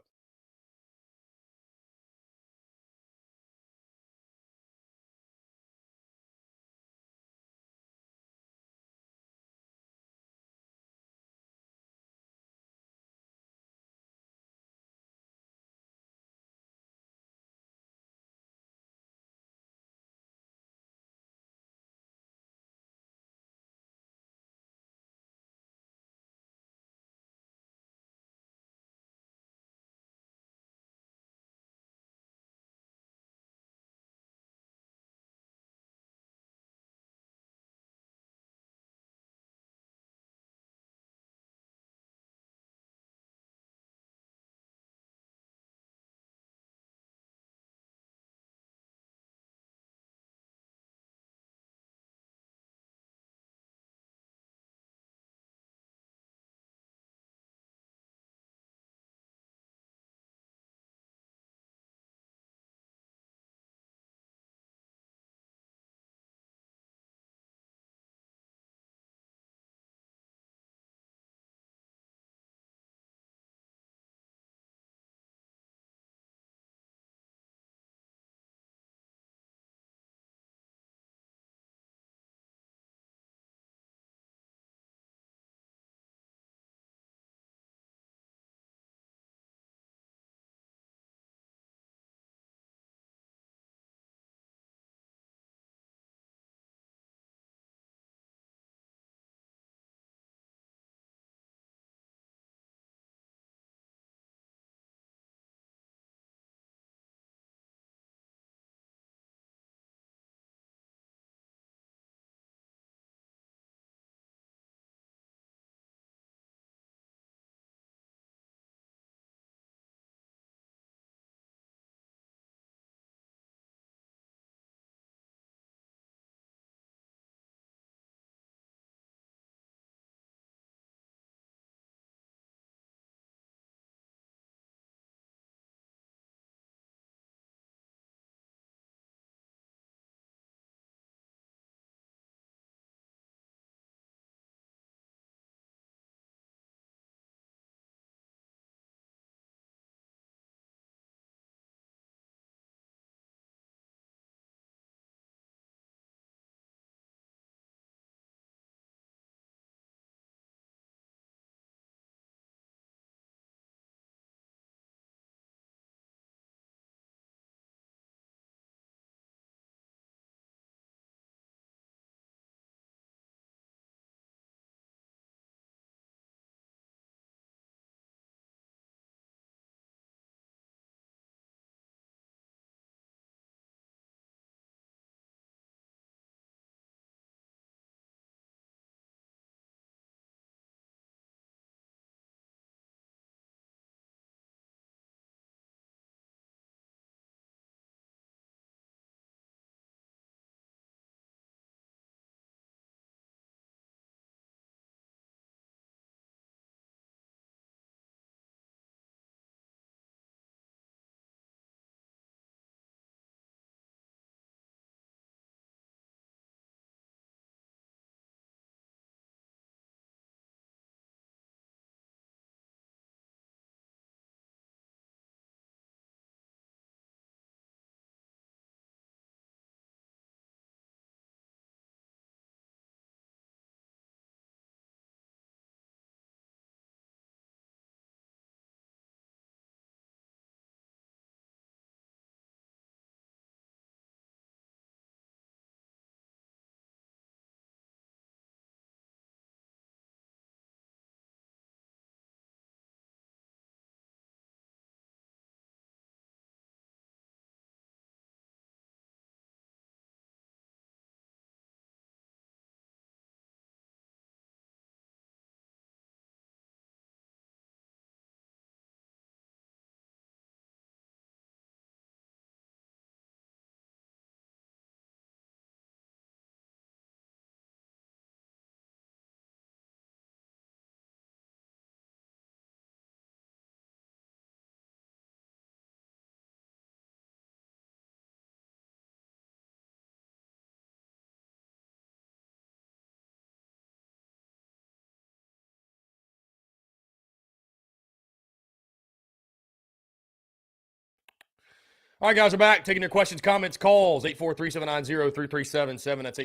S1: All right, guys, we're back. Taking your questions, comments, calls. 843-790-3377. That's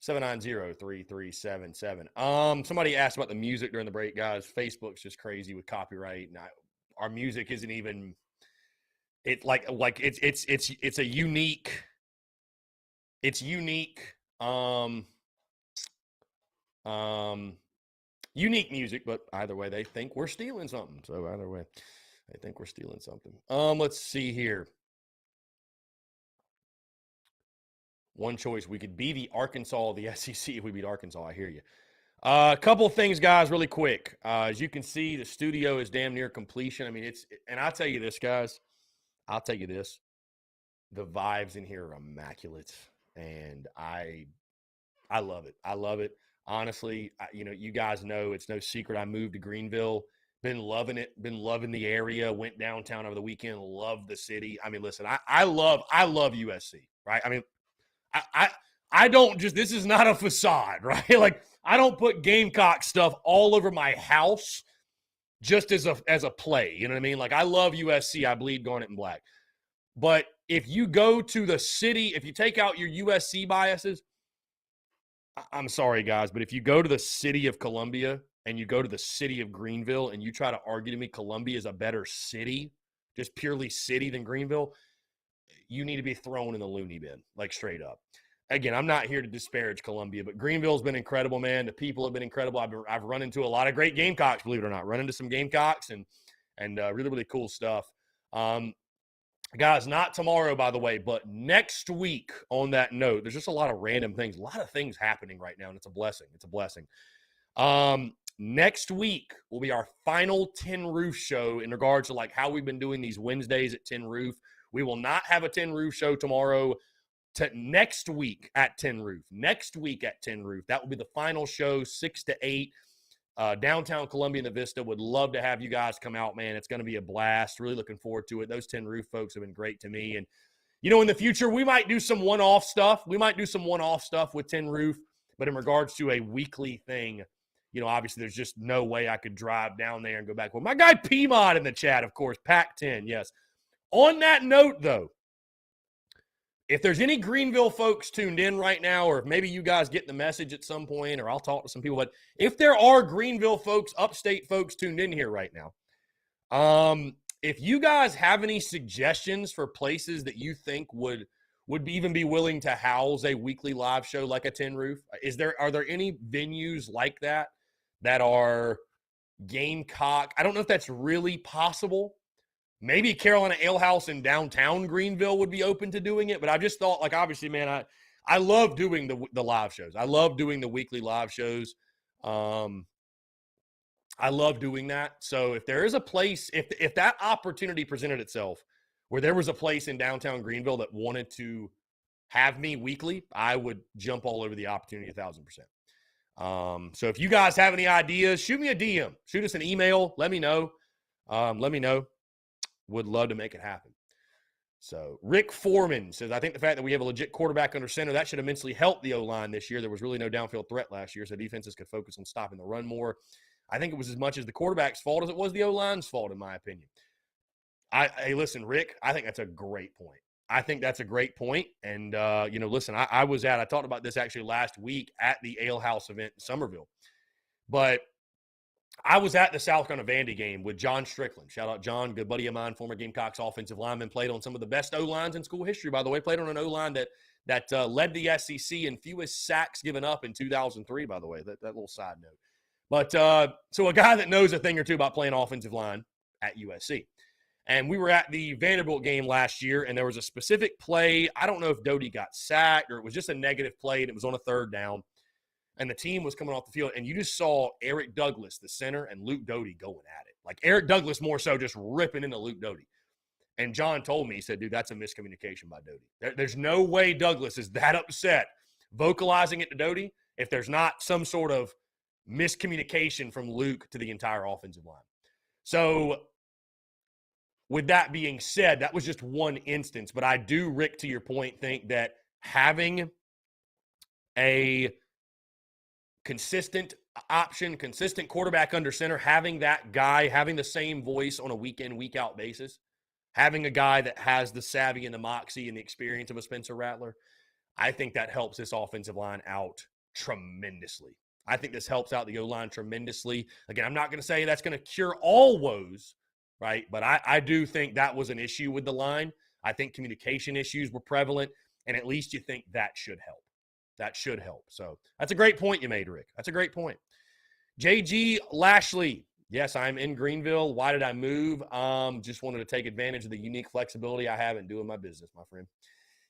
S1: 843-790-3377. Somebody asked about the music during the break, guys. Facebook's just crazy with copyright. And our music isn't even it's a unique unique music, but either way, they think we're stealing something. So either way, they think we're stealing something. Let's see here. One choice, we could be the Arkansas of the SEC if we beat Arkansas. I hear you. A couple things, guys, really quick. As you can see, the studio is damn near completion. I mean, and I'll tell you this, guys. I'll tell you this. The vibes in here are immaculate, and I love it. I love it. Honestly, you guys know it's no secret. I moved to Greenville. Been loving it. Been loving the area. Went downtown over the weekend. Loved the city. I mean, listen, I love USC, right? I mean, I don't just, this is not a facade, right? Like, I don't put Gamecock stuff all over my house just as a play. You know what I mean? Like, I love USC. I bleed garnet and black. But if you go to the city, if you take out your USC biases, I'm sorry, guys, but if you go to the city of Columbia and you go to the city of Greenville and you try to argue to me Columbia is a better city, just purely city, than Greenville, you need to be thrown in the loony bin, like straight up. Again, I'm not here to disparage Columbia, but Greenville's been incredible, man. The people have been incredible. I've run into a lot of great Gamecocks, believe it or not. Run into some Gamecocks and really, really cool stuff. Guys, not tomorrow, by the way, but next week on that note, there's just a lot of random things, a lot of things happening right now, and it's a blessing. It's a blessing. Next week will be our final Tin Roof show in regards to like how we've been doing these Wednesdays at Tin Roof. We will not have a Tin Roof show tomorrow. Next week at Tin Roof. Next week at Tin Roof. That will be the final show, 6 to 8. Downtown Columbia and the Vista. Would love to have you guys come out, man. It's going to be a blast. Really looking forward to it. Those Tin Roof folks have been great to me. And, in the future, we might do some one-off stuff. With Tin Roof. But in regards to a weekly thing, obviously there's just no way I could drive down there and go back. Well, my guy P-Mod in the chat, of course. Pac-10, yes. On that note, though, if there's any Greenville folks tuned in right now, or if maybe you guys get the message at some point, or I'll talk to some people, but if there are Greenville folks, upstate folks tuned in here right now, if you guys have any suggestions for places that you think would even be willing to house a weekly live show like a Tin Roof, are there any venues like that are Gamecock? I don't know if that's really possible. Maybe Carolina Ale House in downtown Greenville would be open to doing it, but I just thought, like, obviously, man, I love doing the live shows. I love doing the weekly live shows. I love doing that. So if there is a place, if that opportunity presented itself where there was a place in downtown Greenville that wanted to have me weekly, I would jump all over the opportunity 1,000%. So if you guys have any ideas, shoot me a DM, shoot us an email. Let me know. Would love to make it happen. So Rick Foreman says, I think the fact that we have a legit quarterback under center, that should immensely help the O-line this year. There was really no downfield threat last year, so defenses could focus on stopping the run more. I think it was as much as the quarterback's fault as it was the O-line's fault, in my opinion. Hey, listen, Rick, I think that's a great point. And, listen, I talked about this actually last week at the Ale House event in Somerville. But I was at the South Carolina Vandy game with John Strickland. Shout out John, good buddy of mine, former Gamecocks offensive lineman, played on some of the best O-lines in school history, by the way. Played on an O-line that led the SEC in fewest sacks given up in 2003, by the way. That little side note. But so a guy that knows a thing or two about playing offensive line at USC. And we were at the Vanderbilt game last year, and there was a specific play. I don't know if Doty got sacked or it was just a negative play, and it was on a third down. And the team was coming off the field, and you just saw Eric Douglas, the center, and Luke Doty going at it. Like Eric Douglas more so just ripping into Luke Doty. And John told me, he said, dude, that's a miscommunication by Doty. There's no way Douglas is that upset vocalizing it to Doty if there's not some sort of miscommunication from Luke to the entire offensive line. So with that being said, that was just one instance. But I do, Rick, to your point, think that having a consistent option, consistent quarterback under center, having that guy, having the same voice on a week in, week out basis, having a guy that has the savvy and the moxie and the experience of a Spencer Rattler, I think that helps this offensive line out tremendously. I think this helps out the O-line tremendously. Again, I'm not going to say that's going to cure all woes, right? But I do think that was an issue with the line. I think communication issues were prevalent, and at least you think that should help. That should help. So that's a great point you made, Rick. That's a great point. JG Lashley. Yes, I'm in Greenville. Why did I move? Just wanted to take advantage of the unique flexibility I have in doing my business, my friend.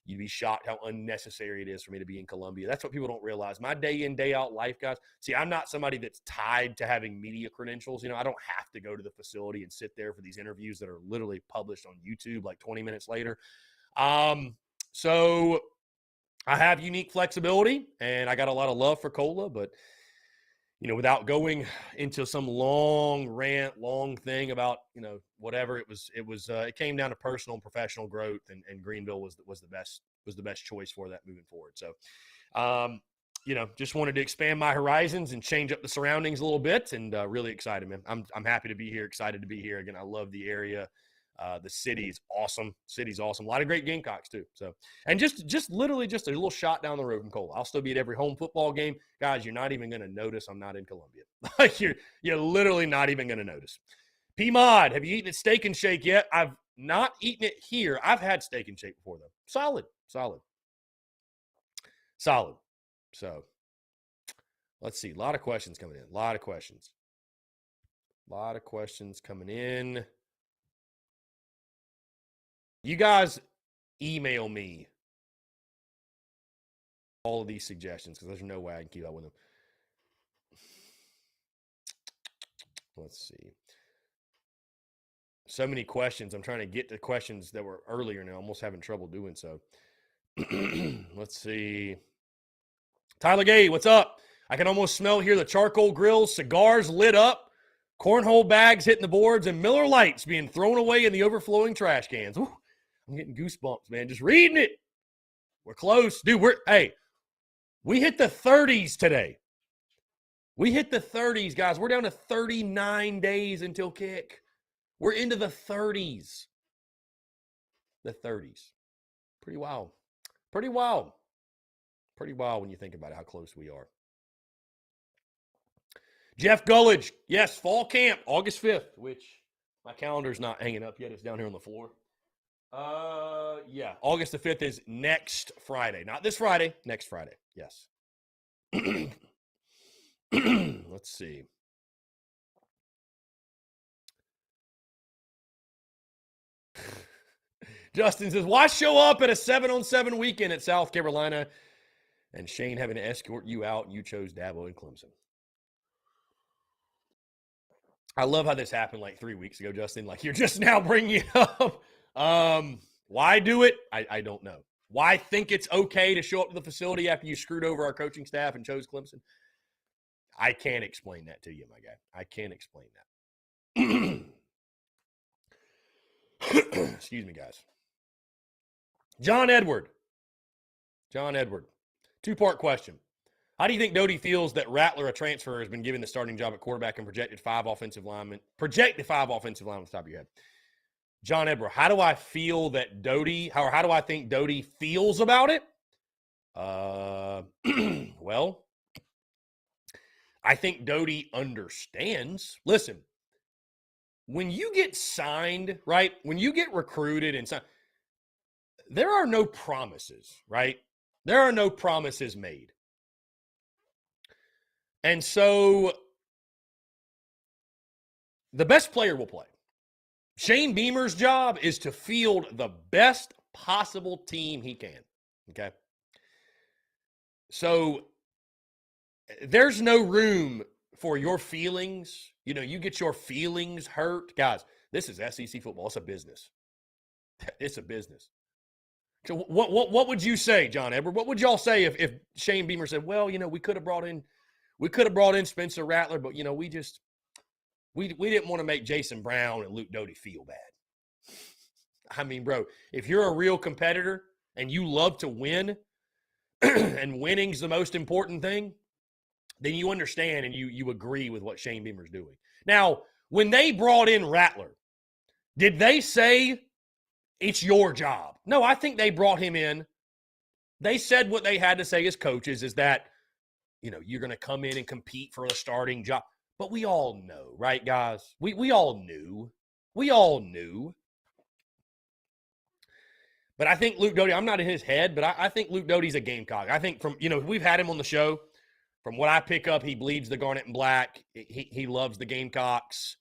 S1: You'd be shocked how unnecessary it is for me to be in Columbia. That's what people don't realize. My day in, day out life, guys. See, I'm not somebody that's tied to having media credentials. You know, I don't have to go to the facility and sit there for these interviews that are literally published on YouTube like 20 minutes later. So I have unique flexibility, and I got a lot of love for Cola, but you know, without going into some long rant, long thing about, you know, whatever, it came down to personal and professional growth, and Greenville was the best choice for that moving forward. So, you know, just wanted to expand my horizons and change up the surroundings a little bit, and really excited, man. I'm happy to be here, excited to be here again. I love the area. The city's awesome. City's awesome. A lot of great Gamecocks too. So, and just literally just a little shot down the road from Cole. I'll still be at every home football game. Guys, you're not even going to notice I'm not in Columbia. Like you're literally not even going to notice. P-Mod, have you eaten at Steak and Shake yet? I've not eaten it here. I've had Steak and Shake before though. Solid. So, let's see. A lot of questions coming in. A lot of questions coming in. You guys email me all of these suggestions because there's no way I can keep up with them. Let's see. So many questions. I'm trying to get to questions that were earlier now. Almost having trouble doing so. Let's see. Tyler Gay, what's up? I can almost smell here the charcoal grills, cigars lit up, cornhole bags hitting the boards, and Miller Lights being thrown away in the overflowing trash cans. Ooh. I'm getting goosebumps, man. Just reading it. We're close. Dude, we hit the 30s today. We hit the 30s, guys. We're down to 39 days until kick. We're into the 30s. The 30s. Pretty wild. Pretty wild when you think about it, how close we are. Jeff Gullidge. Yes, fall camp, August 5th, which my calendar's not hanging up yet. It's down here on the floor. Yeah, August the 5th is next Friday. Not this Friday, next Friday. Yes. Let's see. Justin says, why show up at a 7-on-7 weekend at South Carolina and Shane having to escort you out and you chose Dabo and Clemson? I love how this happened like 3 weeks ago, Justin. Like you're just now bringing it up. Why do it? I don't know. Why think it's okay to show up to the facility after you screwed over our coaching staff and chose Clemson? I can't explain that to you, my guy. I can't explain that. Excuse me, guys. John Edward. 2-part question. How do you think Doty feels that Rattler, a transfer, has been given the starting job at quarterback and projected 5 offensive linemen on the top of your head? John Edward, how do I feel that Doty, or how do I think Doty feels about it? Well, I think Doty understands. Listen, when you get signed, right? When you get recruited and signed, there are no promises, right? There are no promises made. And so the best player will play. Shane Beamer's job is to field the best possible team he can, okay? So there's no room for your feelings. You know, you get your feelings hurt. Guys, this is SEC football. It's a business. It's a business. So what would you say, John Edward? What would y'all say if Shane Beamer said, well, you know, we could have brought in Spencer Rattler, but, you know, we didn't want to make Jason Brown and Luke Doty feel bad. I mean, bro, if you're a real competitor and you love to win and winning's the most important thing, then you understand and you agree with what Shane Beamer's doing. Now, when they brought in Rattler, did they say it's your job. No, I think they brought him in. They said what they had to say as coaches is that, you're going to come in and compete for a starting job. But we all know, right, guys? We all knew. We all knew. But I think Luke Doty, I'm not in his head, but I think Luke Doty's a Gamecock. I think we've had him on the show. From what I pick up, he bleeds the garnet and black. He loves the Gamecocks.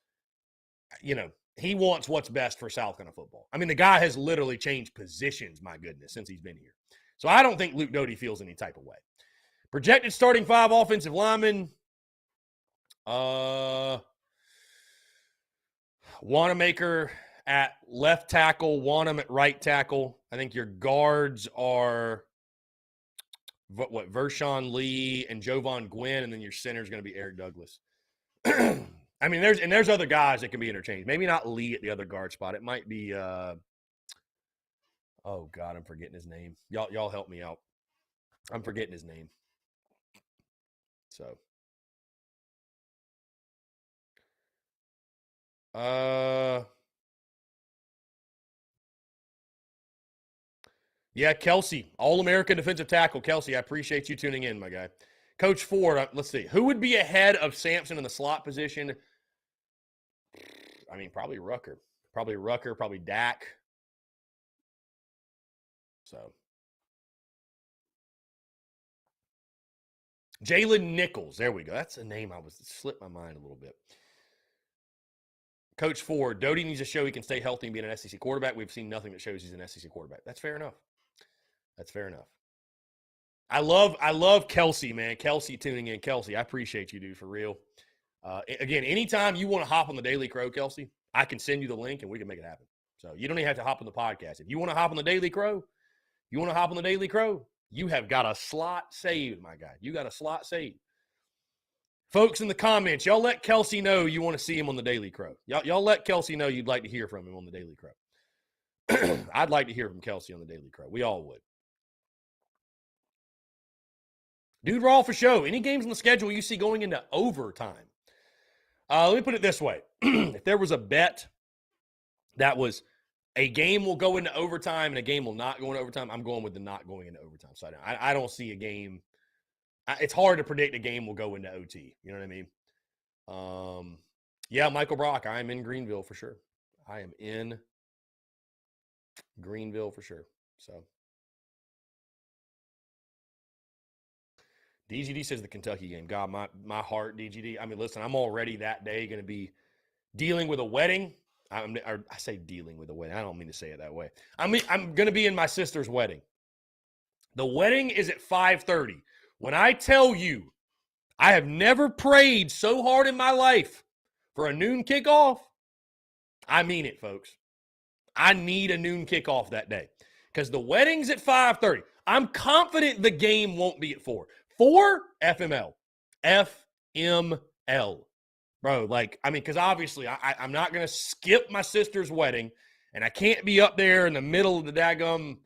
S1: He wants what's best for South Carolina football. I mean, the guy has literally changed positions, my goodness, since he's been here. So I don't think Luke Doty feels any type of way. Projected starting 5 offensive linemen. Wanamaker at left tackle, Wanham at right tackle. I think your guards are Vershawn Lee and Jovan Gwynn, and then your center is going to be Eric Douglas. I mean, there's other guys that can be interchanged. Maybe not Lee at the other guard spot. It might be oh God, I'm forgetting his name. Y'all help me out. I'm forgetting his name. So yeah, Kelsey, All-American defensive tackle. Kelsey, I appreciate you tuning in, my guy. Coach Ford, let's see. Who would be ahead of Sampson in the slot position? I mean, probably Rucker. Probably Dak. So. Jalen Nichols. There we go. That's a name slipped my mind a little bit. Coach Ford, Doty needs to show he can stay healthy and be an SEC quarterback. We've seen nothing that shows he's an SEC quarterback. That's fair enough. I love Kelsey, man. Kelsey tuning in. Kelsey, I appreciate you, dude, for real. Again, anytime you want to hop on the Daily Crow, Kelsey, I can send you the link and we can make it happen. So you don't even have to hop on the podcast. If you want to hop on the Daily Crow, you have got a slot saved, my guy. You got a slot saved. Folks in the comments, y'all let Kelsey know you want to see him on the Daily Crow. Y'all let Kelsey know you'd like to hear from him on the Daily Crow. I'd like to hear from Kelsey on the Daily Crow. We all would. Dude Raw for show. Any games on the schedule you see going into overtime? Let me put it this way. If there was a bet that was a game will go into overtime and a game will not go into overtime, I'm going with the not going into overtime side. I don't see a game. It's hard to predict a game will go into OT. You know what I mean? Yeah, Michael Brock, I am in Greenville for sure. I am in Greenville for sure. So DGD says the Kentucky game. God, my heart, DGD. I mean, listen, I'm already that day going to be dealing with a wedding. I say dealing with a wedding. I don't mean to say it that way. I'm going to be in my sister's wedding. The wedding is at 5:30. When I tell you, I have never prayed so hard in my life for a noon kickoff, I mean it, folks. I need a noon kickoff that day because the wedding's at 5:30. I'm confident the game won't be at 4. 4, FML. FML. Bro, because obviously I'm not going to skip my sister's wedding, and I can't be up there in the middle of the daggum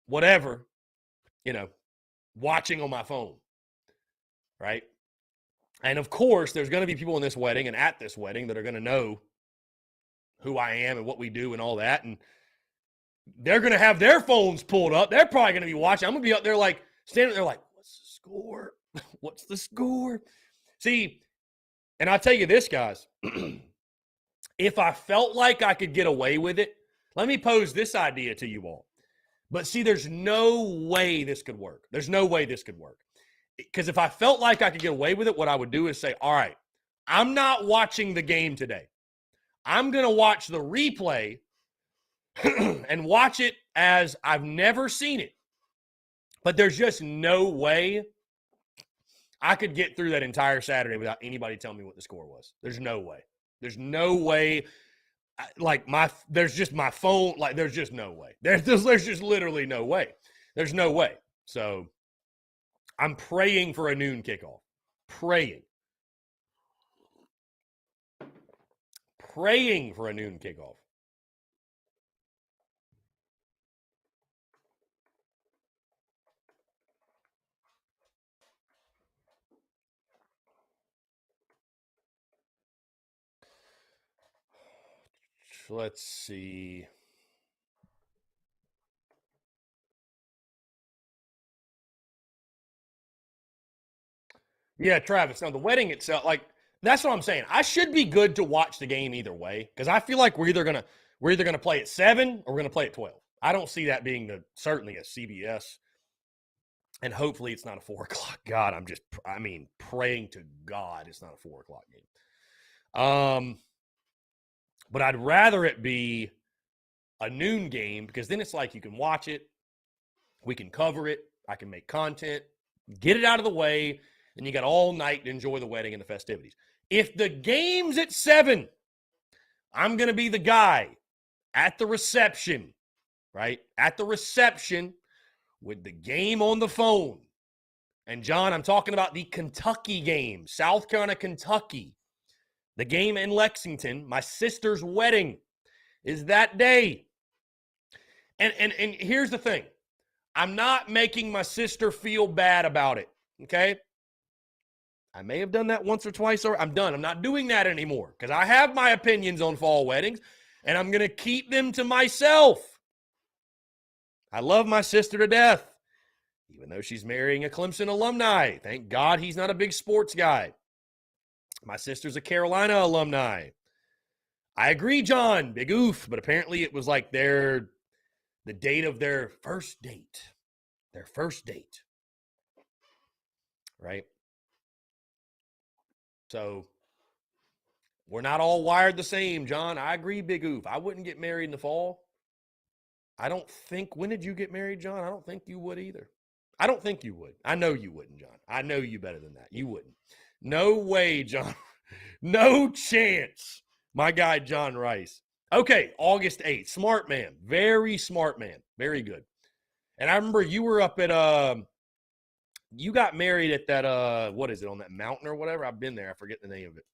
S1: whatever, watching on my phone, right? And, of course, there's going to be people in this wedding and at this wedding that are going to know who I am and what we do and all that, and they're going to have their phones pulled up. They're probably going to be watching. I'm going to be up there standing there what's the score? What's the score? See, and I'll tell you this, guys. If I felt like I could get away with it, let me pose this idea to you all. But see, there's no way this could work. There's no way this could work. Because if I felt like I could get away with it, what I would do is say, all right, I'm not watching the game today. I'm going to watch the replay and watch it as I've never seen it. But there's just no way I could get through that entire Saturday without anybody telling me what the score was. There's no way. There's no way. There's just my phone. There's just no way. There's just literally no way. There's no way. So I'm praying for a noon kickoff. Praying for a noon kickoff. Let's see. Yeah, Travis. Now the wedding itself, like that's what I'm saying. I should be good to watch the game either way because I feel like we're either gonna play at 7 or we're gonna play at 12. I don't see that being certainly a CBS, and hopefully it's not a 4 o'clock. God, praying to God it's not a 4 o'clock game. But I'd rather it be a noon game because then it's like you can watch it, we can cover it, I can make content, get it out of the way, and you got all night to enjoy the wedding and the festivities. If the game's at 7, I'm going to be the guy at the reception, right? At the reception with the game on the phone. And John, I'm talking about the Kentucky game, South Carolina, Kentucky. The game in Lexington, my sister's wedding is that day. And here's the thing. I'm not making my sister feel bad about it, okay? I may have done that once or twice, or I'm done. I'm not doing that anymore because I have my opinions on fall weddings, and I'm going to keep them to myself. I love my sister to death, even though she's marrying a Clemson alumni. Thank God he's not a big sports guy. My sister's a Carolina alumni. I agree, John, big oof, but apparently it was like the date of their first date. Their first date. Right? So we're not all wired the same, John. I agree, big oof. I wouldn't get married in the fall. I don't think, when did you get married, John? I don't think you would either. I don't think you would. I know you wouldn't, John. I know you better than that. You wouldn't. No way, John. No chance. My guy, John Rice. Okay, August 8th. Smart man. Very smart man. Very good. And I remember you were up at, you got married at that, what is it, on that mountain or whatever? I've been there. I forget the name of it.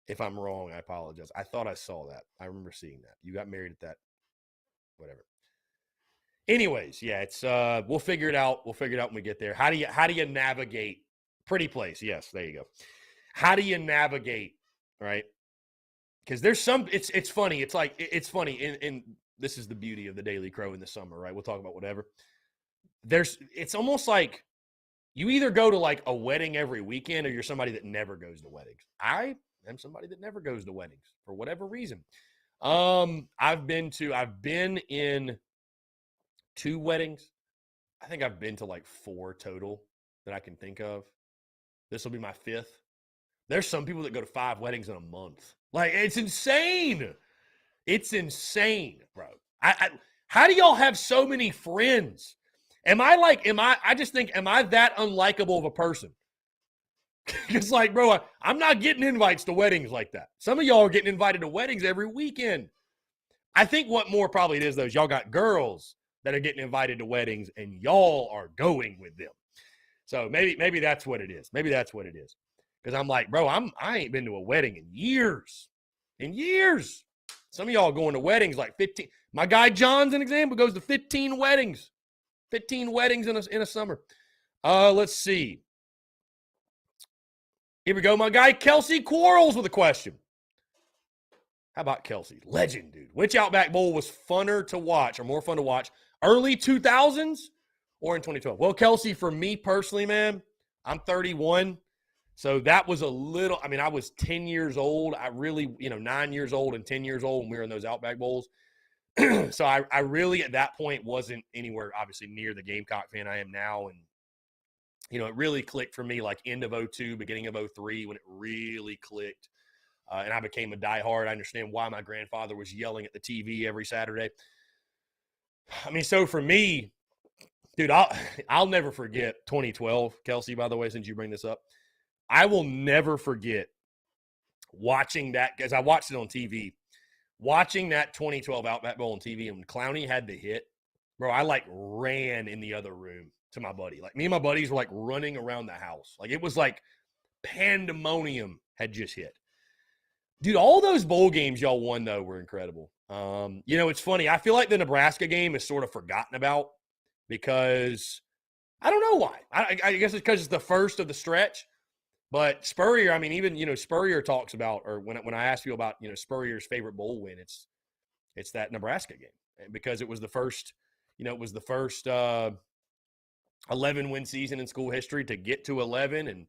S1: If I'm wrong, I apologize. I thought I saw that. I remember seeing that. You got married at that, whatever. Anyways, yeah, it's we'll figure it out. We'll figure it out when we get there. How do you navigate? Pretty place. Yes, there you go. How do you navigate, right? Because there's some, it's funny. It's like, it's funny. And this is the beauty of the Daily Crow in the summer, right? We'll talk about whatever. It's almost like you either go to like a wedding every weekend or you're somebody that never goes to weddings. I am somebody that never goes to weddings for whatever reason. I've been in 2 weddings. I think I've been to like 4 total that I can think of. This will be my 5th. There's some people that go to 5 weddings in a month. Like, it's insane. It's insane, bro. How do y'all have so many friends? Am I that unlikable of a person? It's like, bro, I'm not getting invites to weddings like that. Some of y'all are getting invited to weddings every weekend. I think what more probably it is, though, is y'all got girls that are getting invited to weddings and y'all are going with them. So maybe that's what it is. Maybe that's what it is. Because I'm like, bro, I ain't been to a wedding in years. In years. Some of y'all going to weddings like 15. My guy John's an example, goes to 15 weddings. 15 weddings in a summer. Let's see. Here we go. My guy Kelsey Quarles with a question. How about Kelsey? Legend, dude. Which Outback Bowl was funner to watch or more fun to watch? Early 2000s or in 2012? Well, Kelsey, for me personally, man, I'm 31. So that was a little, I was 10 years old. I really, 9 years old and 10 years old when we were in those Outback Bowls. So I really, at that point, wasn't anywhere, obviously, near the Gamecock fan I am now. And, it really clicked for me like end of 02, beginning of 03 when it really clicked. And I became a diehard. I understand why my grandfather was yelling at the TV every Saturday. So for me, dude, I'll never forget 2012, Kelsey, by the way, since you bring this up. I will never forget watching that, because I watched it on TV, watching that 2012 Outback Bowl on TV, and when Clowney had the hit, bro, I like ran in the other room to my buddy. Like me and my buddies were like running around the house. Like it was like pandemonium had just hit. Dude, all those bowl games y'all won, though, were incredible. It's funny. I feel like the Nebraska game is sort of forgotten about because I don't know why. I guess it's because it's the first of the stretch. But Spurrier, even, Spurrier talks about, or when I ask you about, Spurrier's favorite bowl win, it's that Nebraska game because it was the first, 11-win season in school history to get to 11.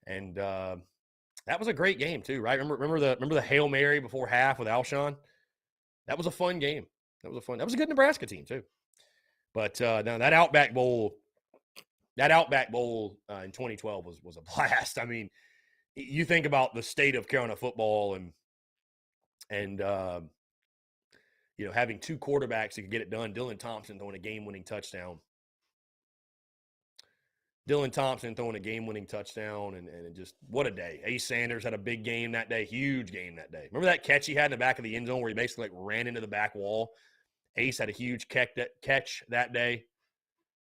S1: And that was a great game too, right? Remember the Hail Mary before half with Alshon? That was a fun game. That was a good Nebraska team too. But now that Outback Bowl in 2012 was a blast. I mean, you think about the state of Carolina football and having two quarterbacks that could get it done. Dylan Thompson throwing a game-winning touchdown. And just what a day. Ace Sanders had a big game that day, huge game that day. Remember that catch he had in the back of the end zone where he basically like ran into the back wall? Ace had a huge catch that day.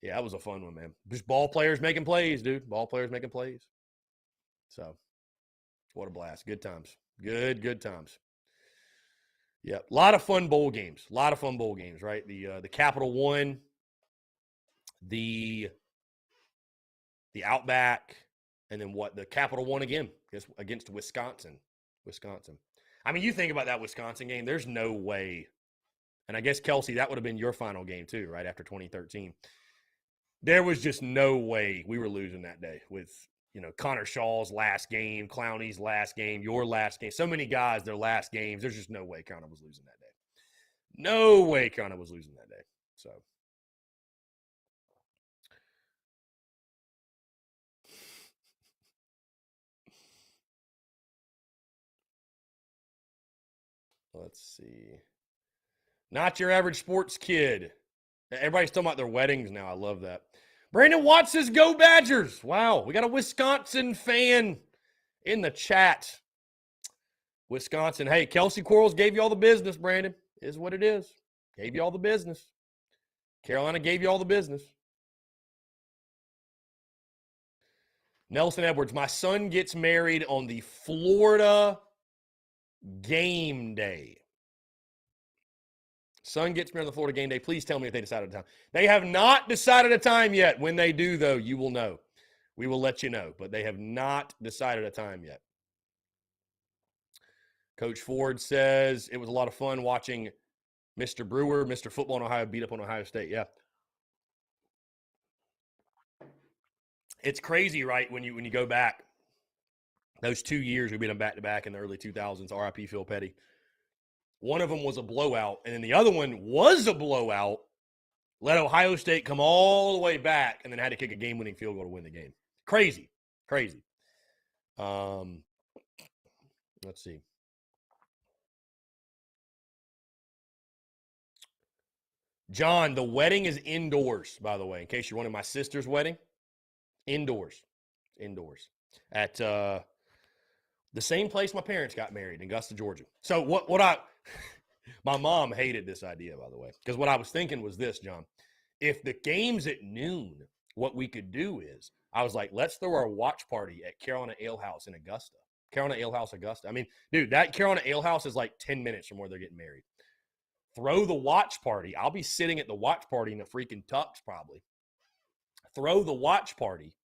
S1: Yeah, that was a fun one, man. Just ball players making plays, dude. Ball players making plays. So, what a blast. Good times. Good times. Yeah, a lot of fun bowl games. Right? The Capital One, the Outback, and then the Capital One again against Wisconsin. I mean, you think about that Wisconsin game, there's no way. And I guess, Kelsey, that would have been your final game too, right, after 2013. There was just no way we were losing that day with, Connor Shaw's last game, Clowney's last game, your last game. So many guys, their last games. There's just no way Carolina was losing that day. No way Carolina was losing that day. So. Let's see. Not your average sports kid. Everybody's talking about their weddings now. I love that. Brandon Watts says, go Badgers. Wow, we got a Wisconsin fan in the chat. Wisconsin. Hey, Kelsey Quarles gave you all the business, Brandon. Is what it is. Gave you all the business. Carolina gave you all the business. Nelson Edwards, my son gets married on the Florida game day. Son gets married on the Florida game day. Please tell me if they decided a time. They have not decided a time yet. When they do, though, you will know. We will let you know. But they have not decided a time yet. Coach Ford says it was a lot of fun watching Mr. Brewer, Mr. Football in Ohio beat up on Ohio State. Yeah. It's crazy, right, when you go back. Those 2 years we beat them back-to-back in the early 2000s, RIP Phil Petty. One of them was a blowout, and then the other one was a blowout, let Ohio State come all the way back, and then had to kick a game-winning field goal to win the game. Crazy. Let's see. John, the wedding is indoors, by the way, in case you're wondering. My sister's wedding, indoors. At the same place my parents got married, in Augusta, Georgia. So my mom hated this idea, by the way, because what I was thinking was this, John. If the game's at noon, what we could do is, I was like, let's throw our watch party at Carolina Ale House in Augusta. Carolina Ale House, Augusta. I mean, dude, that Carolina Ale House is like 10 minutes from where they're getting married. Throw the watch party. I'll be sitting at the watch party in the freaking tux probably. Throw the watch party.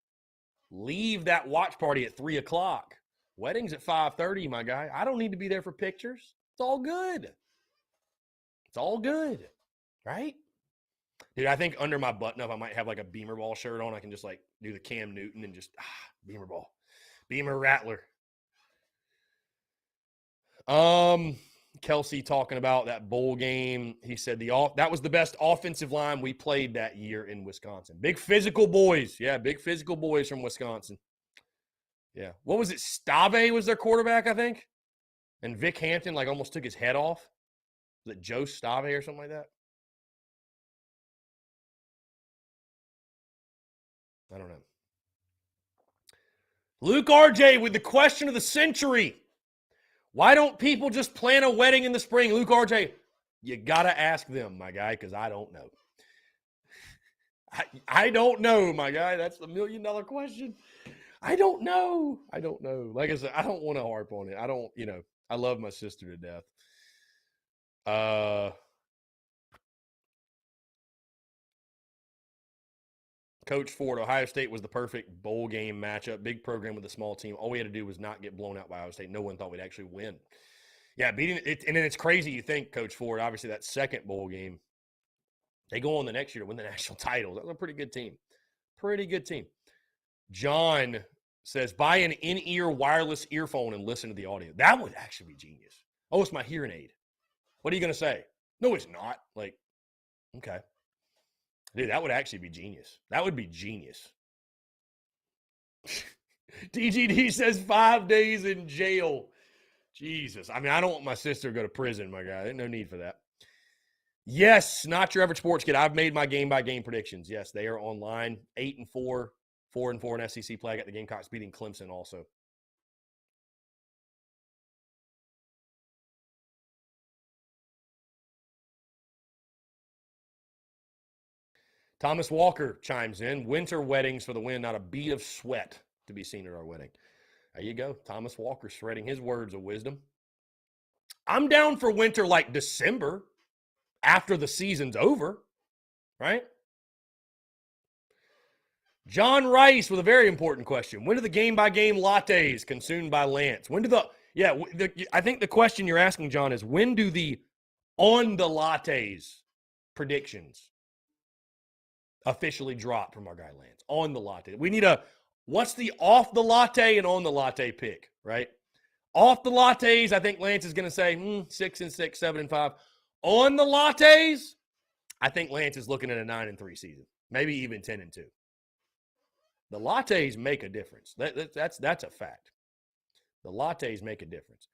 S1: Leave that watch party at 3 o'clock. Wedding's at 5:30, my guy. I don't need to be there for pictures. It's all good. Right? Dude, I think under my button-up, I might have like a Beamer Ball shirt on. I can just like do the Cam Newton and just, Beamer Ball. Beamer Rattler. Kelsey talking about that bowl game. He said that was the best offensive line we played that year in Wisconsin. Big physical boys. Yeah, big physical boys from Wisconsin. Yeah. What was it? Stave was their quarterback, I think. And Vic Hampton like almost took his head off. Was it Joe Stave or something like that? I don't know. Luke RJ with the question of the century. Why don't people just plan a wedding in the spring? Luke RJ, you got to ask them, my guy, because I don't know. I don't know, my guy. That's the $1 million question. I don't know. Like I said, I don't want to harp on it. I love my sister to death. Coach Ford, Ohio State was the perfect bowl game matchup. Big program with a small team. All we had to do was not get blown out by Ohio State. No one thought we'd actually win. Yeah, beating it. And then it's crazy you think, Coach Ford, obviously that second bowl game, they go on the next year to win the national title. That was a pretty good team. John says, buy an in-ear wireless earphone and listen to the audio. That would actually be genius. Oh, it's my hearing aid. What are you going to say? No, it's not. Like, okay. Dude, that would actually be genius. That would be genius. DGD says 5 days in jail. Jesus. I mean, I don't want my sister to go to prison, my guy. There's no need for that. Yes, not your average sports kid. I've made my game-by-game predictions. Yes, they are online. 8-4, 4-4 in SEC play. I got the Gamecocks beating Clemson also. Thomas Walker chimes in. Winter weddings for the win, not a bead of sweat to be seen at our wedding. There you go. Thomas Walker shredding his words of wisdom. I'm down for winter like December after the season's over, right? John Rice with a very important question. When do the game-by-game lattes consumed by Lance? When do I think the question you're asking, John, is when do the on the lattes predictions officially drop from our guy Lance? On the latte. We need what's the off the latte and on the latte pick, right? Off the lattes, I think Lance is going to say 6-6, 7-5. On the lattes, I think Lance is looking at a 9-3 season, maybe even 10-2. The lattes make a difference. That's a fact. The lattes make a difference.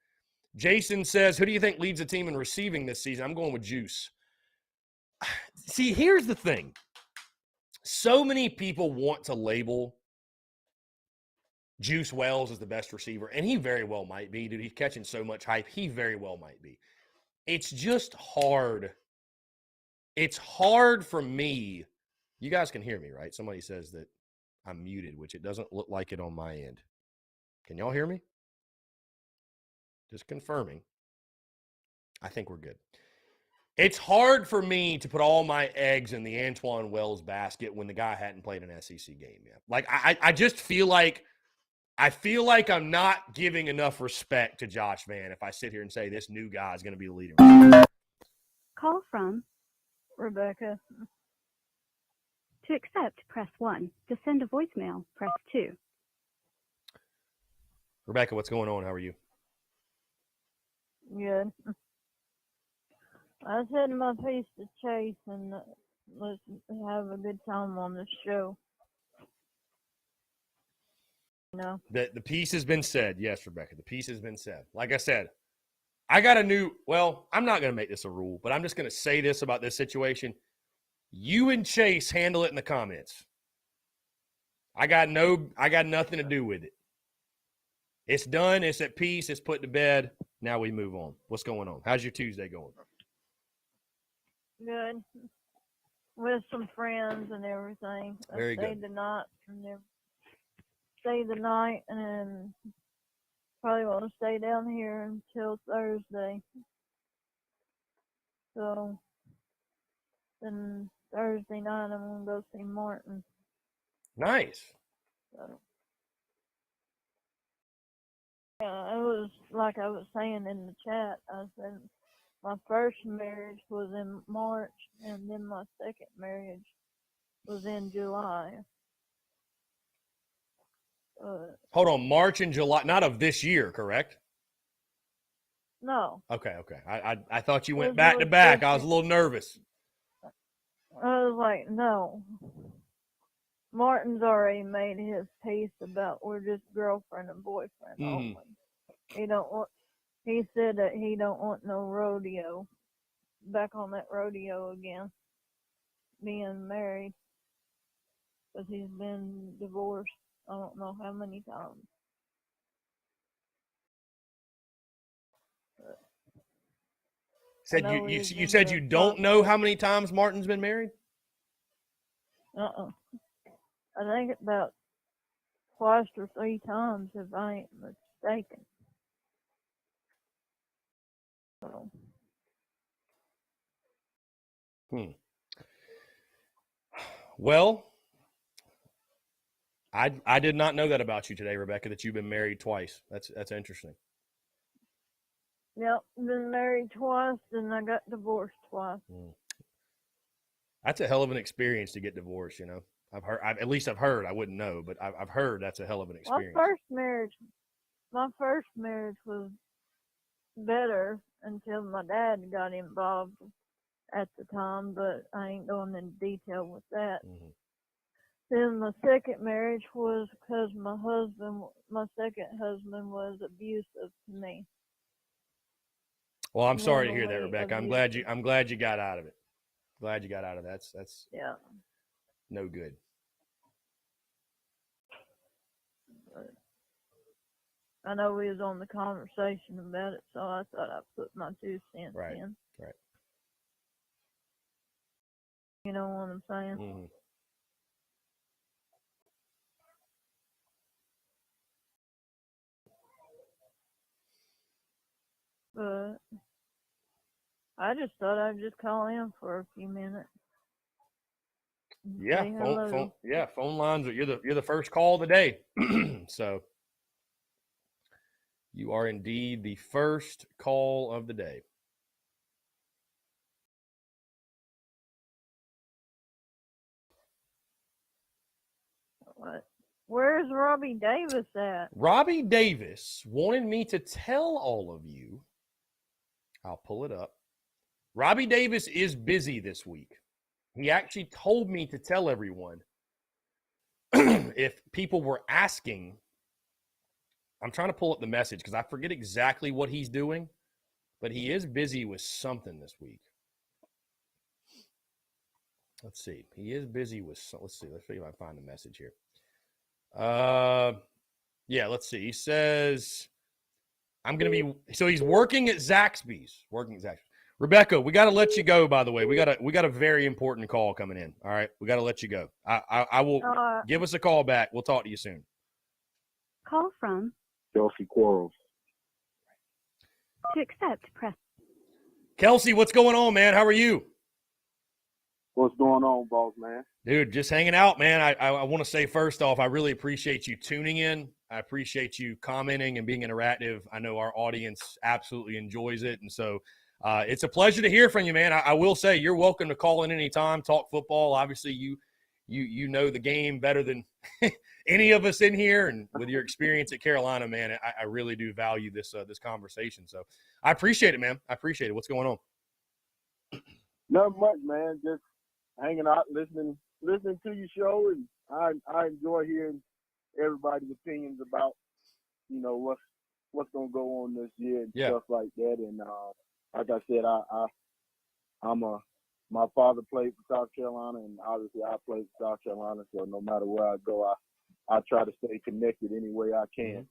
S1: Jason says, who do you think leads the team in receiving this season? I'm going with Juice. See, here's the thing. So many people want to label Juice Wells as the best receiver, and he very well might be. Dude, he's catching so much hype. He very well might be. It's just hard. It's hard for me. You guys can hear me, right? Somebody says that I'm muted, which it doesn't look like it on my end. Can y'all hear me? Just confirming. I think we're good. It's hard for me to put all my eggs in the Antoine Wells basket when the guy hadn't played an SEC game yet. Like, I just feel like I'm not giving enough respect to Josh Vann if I sit here and say this new guy is going to be the leader.
S2: Call from Rebecca. To accept, press 1. To send a voicemail, press 2.
S1: Rebecca, what's going on? How are you?
S3: Good. I was heading my piece to Chase and let's have a good time on the show. You know?
S1: The piece has been said. Yes, Rebecca, the piece has been said. Like I said, I got I'm not going to make this a rule, but I'm just going to say this about this situation. You and Chase handle it in the comments. I got nothing to do with it. It's done. It's at peace. It's put to bed. Now we move on. What's going on? How's your Tuesday going?
S3: Good. With some friends and everything.
S1: Very good.
S3: Stay the night and then probably want to stay down here until Thursday. So then Thursday night I'm going to go see Martin.
S1: Nice.
S3: So, yeah, it was like I was saying in the chat. I said my first marriage was in March, and then my second marriage was in July.
S1: Hold on, March and July, not of this year, correct?
S3: No.
S1: Okay. I thought you went back to back. I was a little nervous.
S3: I was like, no. Martin's already made his peace about we're just girlfriend and boyfriend only. He said that he don't want no rodeo. Back on that rodeo again. Being married. Because he's been divorced I don't know how many times.
S1: You said you don't know how many times Martin's been married?
S3: I think about twice or 3 times if I ain't mistaken. So.
S1: Well, I did not know that about you today, Rebecca, that you've been married twice. That's interesting.
S3: Yep, been married twice and I got divorced twice.
S1: That's a hell of an experience to get divorced, you know. I've heard. At least I've heard. I wouldn't know, but I've heard that's a hell of an experience.
S3: My first marriage was better until my dad got involved at the time, but I ain't going into detail with that.
S1: Mm-hmm.
S3: Then my second marriage was because my second husband was abusive to me.
S1: Well, I'm sorry to hear that,
S3: Mentally
S1: Rebecca.
S3: abusive.
S1: I'm glad you got out of it. Glad you got out of that. That's
S3: Yeah.
S1: no good.
S3: But I know we was on the conversation about it, so I thought I'd put my 2 cents
S1: Right.
S3: in.
S1: Right.
S3: You know what I'm saying?
S1: Mm-hmm.
S3: But I just thought I'd just call in for a few minutes.
S1: Yeah,
S3: Say hello.
S1: phone lines. You're the first call of the day. So you are indeed the first call of the day.
S3: What? Where's Robbie Davis at?
S1: Robbie Davis wanted me to tell all of you. I'll pull it up. Robbie Davis is busy this week. He actually told me to tell everyone if people were asking. I'm trying to pull up the message because I forget exactly what he's doing, but he is busy with something this week. Let's see. He is busy with. Let's see. Let's see if I find the message here. Yeah. Let's see. He says, "I'm going to be." So he's working at Zaxby's. Rebecca, we got to let you go. By the way, we got a very important call coming in. All right, we got to let you go. I will give us a call back. We'll talk to you soon.
S2: Call from
S4: Kelsey Quarles.
S2: to accept, press.
S1: Kelsey, what's going on, man? How are you?
S4: What's going on, boss man?
S1: Dude, just hanging out, man. I want to say first off, I really appreciate you tuning in. I appreciate you commenting and being interactive. I know our audience absolutely enjoys it. And so it's a pleasure to hear from you, man. I will say you're welcome to call in anytime, talk football. Obviously, you know the game better than any of us in here. And with your experience at Carolina, man, I really do value this conversation. So I appreciate it, man. I appreciate it. What's going on?
S4: Not much, man. Just hanging out, listening to your show, and I enjoy hearing everybody's opinions about what's gonna go on this year and stuff like that. And like I said, my father played for South Carolina, and obviously I played for South Carolina. So no matter where I go, I try to stay connected any way I can.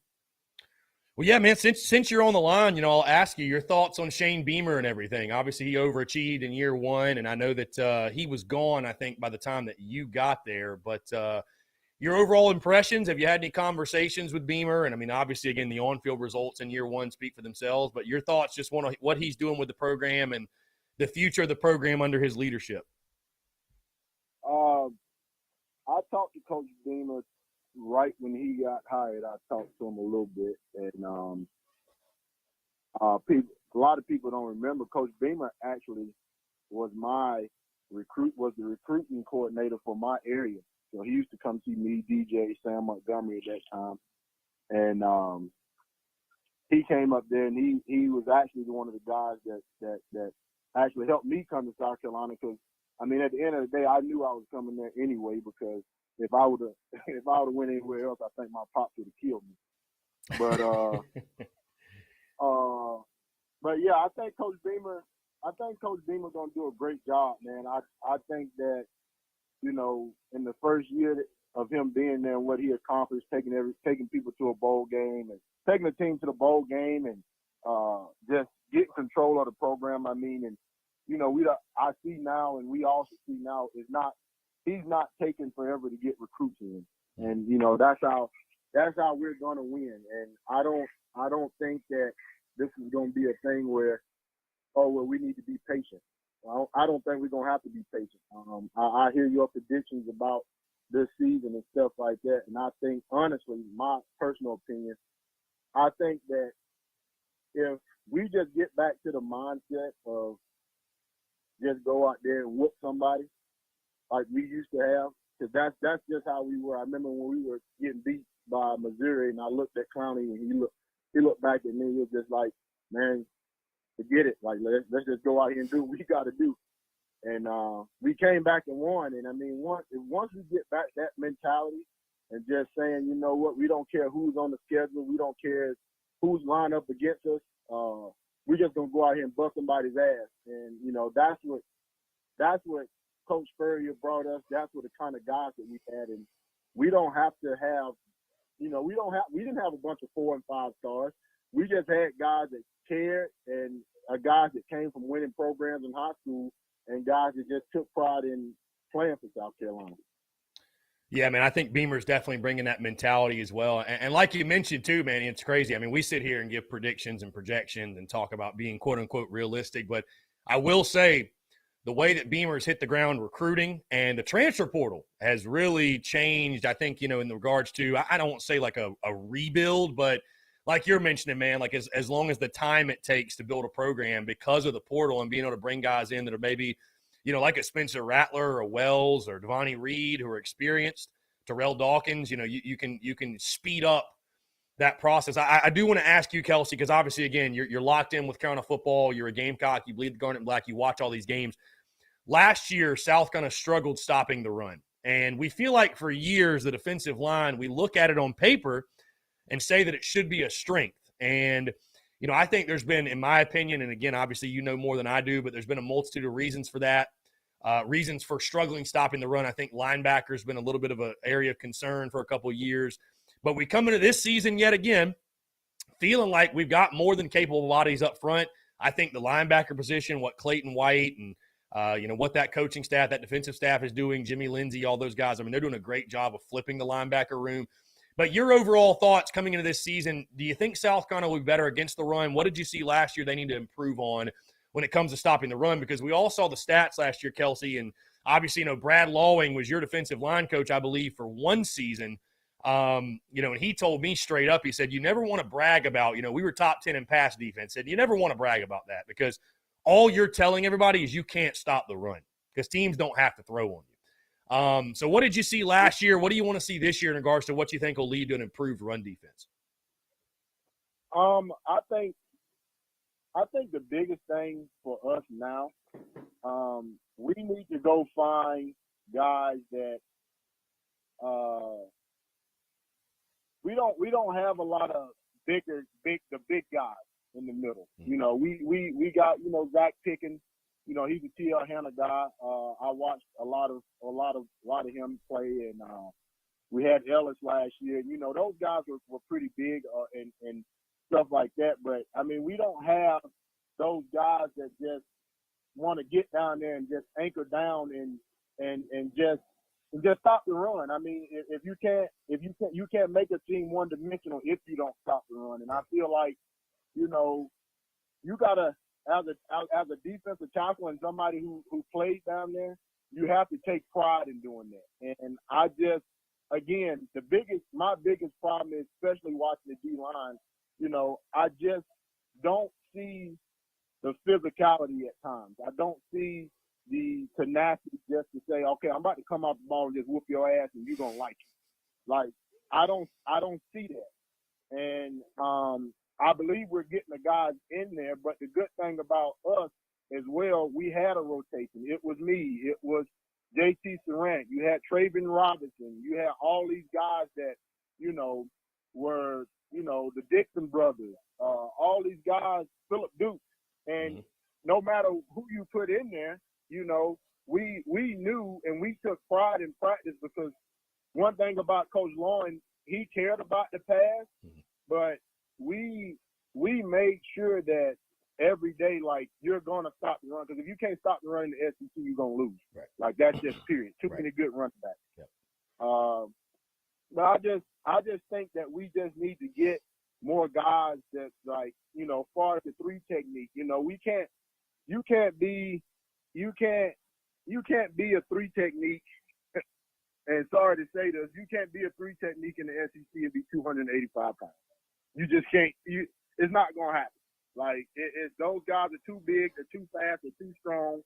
S1: Well, yeah, man, since you're on the line, I'll ask you your thoughts on Shane Beamer and everything. Obviously, he overachieved in year one, and I know that he was gone, I think, by the time that you got there. But your overall impressions, have you had any conversations with Beamer? And, I mean, obviously, again, the on-field results in year one speak for themselves. But your thoughts just on what he's doing with the program and the future of the program under his leadership.
S4: I talked to Coach Beamer right when he got hired. I talked to him a little bit, and a lot of people don't remember Coach Beamer actually was the recruiting coordinator for my area. So he used to come see me, DJ, Sam Montgomery at that time, and he came up there, and he was actually one of the guys that actually helped me come to South Carolina. Because I mean, at the end of the day, I knew I was coming there anyway, because if I would have went anywhere else, I think my pops would have killed me. But yeah, I think Coach Beamer gonna do a great job, man. I think that in the first year of him being there and what he accomplished, taking people to a bowl game and taking the team to the bowl game and just getting control of the program. I mean, and I see now, and we also see now, he's not taking forever to get recruits in, and that's how we're gonna win. And I don't think that this is gonna be a thing where, we need to be patient. I don't think we're gonna have to be patient. I hear your predictions about this season and stuff like that, and I think, honestly, my personal opinion, I think that if we just get back to the mindset of just go out there and whoop somebody like we used to have, Because that's just how we were. I remember when we were getting beat by Missouri, and I looked at Clowney, and he looked back at me. He was just like, man, forget it. Like, let's just go out here and do what we got to do. And we came back and won. And, I mean, once we get back that mentality and just saying, you know what, we don't care who's on the schedule. We don't care who's lined up against us. We're just going to go out here and bust somebody's ass. And, you know, that's what Coach Spurrier brought us. That's what the kind of guys that we had. And we don't have to have, you know, we didn't have a bunch of 4 and 5 stars. We just had guys that cared and guys that came from winning programs in high school and guys that just took pride in playing for South Carolina.
S1: Yeah, man, I think Beamer's definitely bringing that mentality as well. And like you mentioned too, man, it's crazy. I mean, we sit here and give predictions and projections and talk about being quote unquote realistic, but I will say the way that Beamer's hit the ground recruiting and the transfer portal has really changed, I think, you know, in regards to, I don't want to say like a rebuild, but like you're mentioning, man, like as long as the time it takes to build a program because of the portal and being able to bring guys in that are maybe, you know, like a Spencer Rattler or Wells or Devontae Reed who are experienced, Terrell Dawkins, you know, you can speed up that process. I do want to ask you, Kelsey, because obviously, again, you're locked in with Carolina football. You're a Gamecock. You bleed the garnet black. You watch all these games. Last year, South kind of struggled stopping the run. And we feel like for years, the defensive line, we look at it on paper and say that it should be a strength. And, you know, I think there's been, in my opinion, and again, obviously you know more than I do, but there's been a multitude of reasons for that. Reasons for struggling stopping the run. I think linebacker has been a little bit of an area of concern for a couple of years. But we come into this season yet again feeling like we've got more than capable bodies up front. I think the linebacker position, what Clayton White and, you know, what that coaching staff, that defensive staff is doing, Jimmy Lindsey, all those guys, I mean, they're doing a great job of flipping the linebacker room. But your overall thoughts coming into this season, do you think South Carolina will be better against the run? What did you see last year they need to improve on when it comes to stopping the run? Because we all saw the stats last year, Kelsey, and obviously, you know, Brad Lawing was your defensive line coach, I believe, for one season. You know, and he told me straight up, he said, you never want to brag about, you know, we were top 10 in pass defense. Said, you never want to brag about that because all you're telling everybody is you can't stop the run because teams don't have to throw on you. So what did you see last year? What do you want to see this year in regards to what you think will lead to an improved run defense?
S4: I think the biggest thing for us now, we need to go find guys that we don't have a lot of the big guys in the middle. You know, we got, you know, Zach Pickens. You know, he's a T.L. Hanna guy. I watched a lot of him play, and we had Ellis last year. You know, those guys were pretty big and stuff like that. But I mean, we don't have those guys that just want to get down there and just anchor down and just stop the run. I mean, if you can't make a team one dimensional if you don't stop the run. And I feel like, you know, you gotta, as a defensive tackle and somebody who played down there, you have to take pride in doing that. And I just, again, my biggest problem is, especially watching the D-line, you know, I just don't see the physicality at times. I don't see the tenacity just to say, okay, I'm about to come off the ball and just whoop your ass and you're going to like it. Like, I don't see that. And I believe we're getting the guys in there, but the good thing about us as well, we had a rotation. It was me. It was J.T. Surratt. You had Traven Robinson. You had all these guys that, you know, were, you know, the Dixon brothers, all these guys, Philip Duke. And no matter who you put in there, you know, we knew and we took pride in practice because one thing about Coach Lauren, he cared about the pass, but we made sure that every day, like, you're going to stop the run. Because if you can't stop the run in the SEC, you're going to lose. Right. Like, that's just period. Too many good running backs. Yep. But I just think that we just need to get more guys that, like, you know, as far as the three technique, you know, you can't be a three technique. And sorry to say this, you can't be a three technique in the SEC and be 285 pounds. You just can't. It's not going to happen. Like, those guys are too big, they're too fast, they're too strong.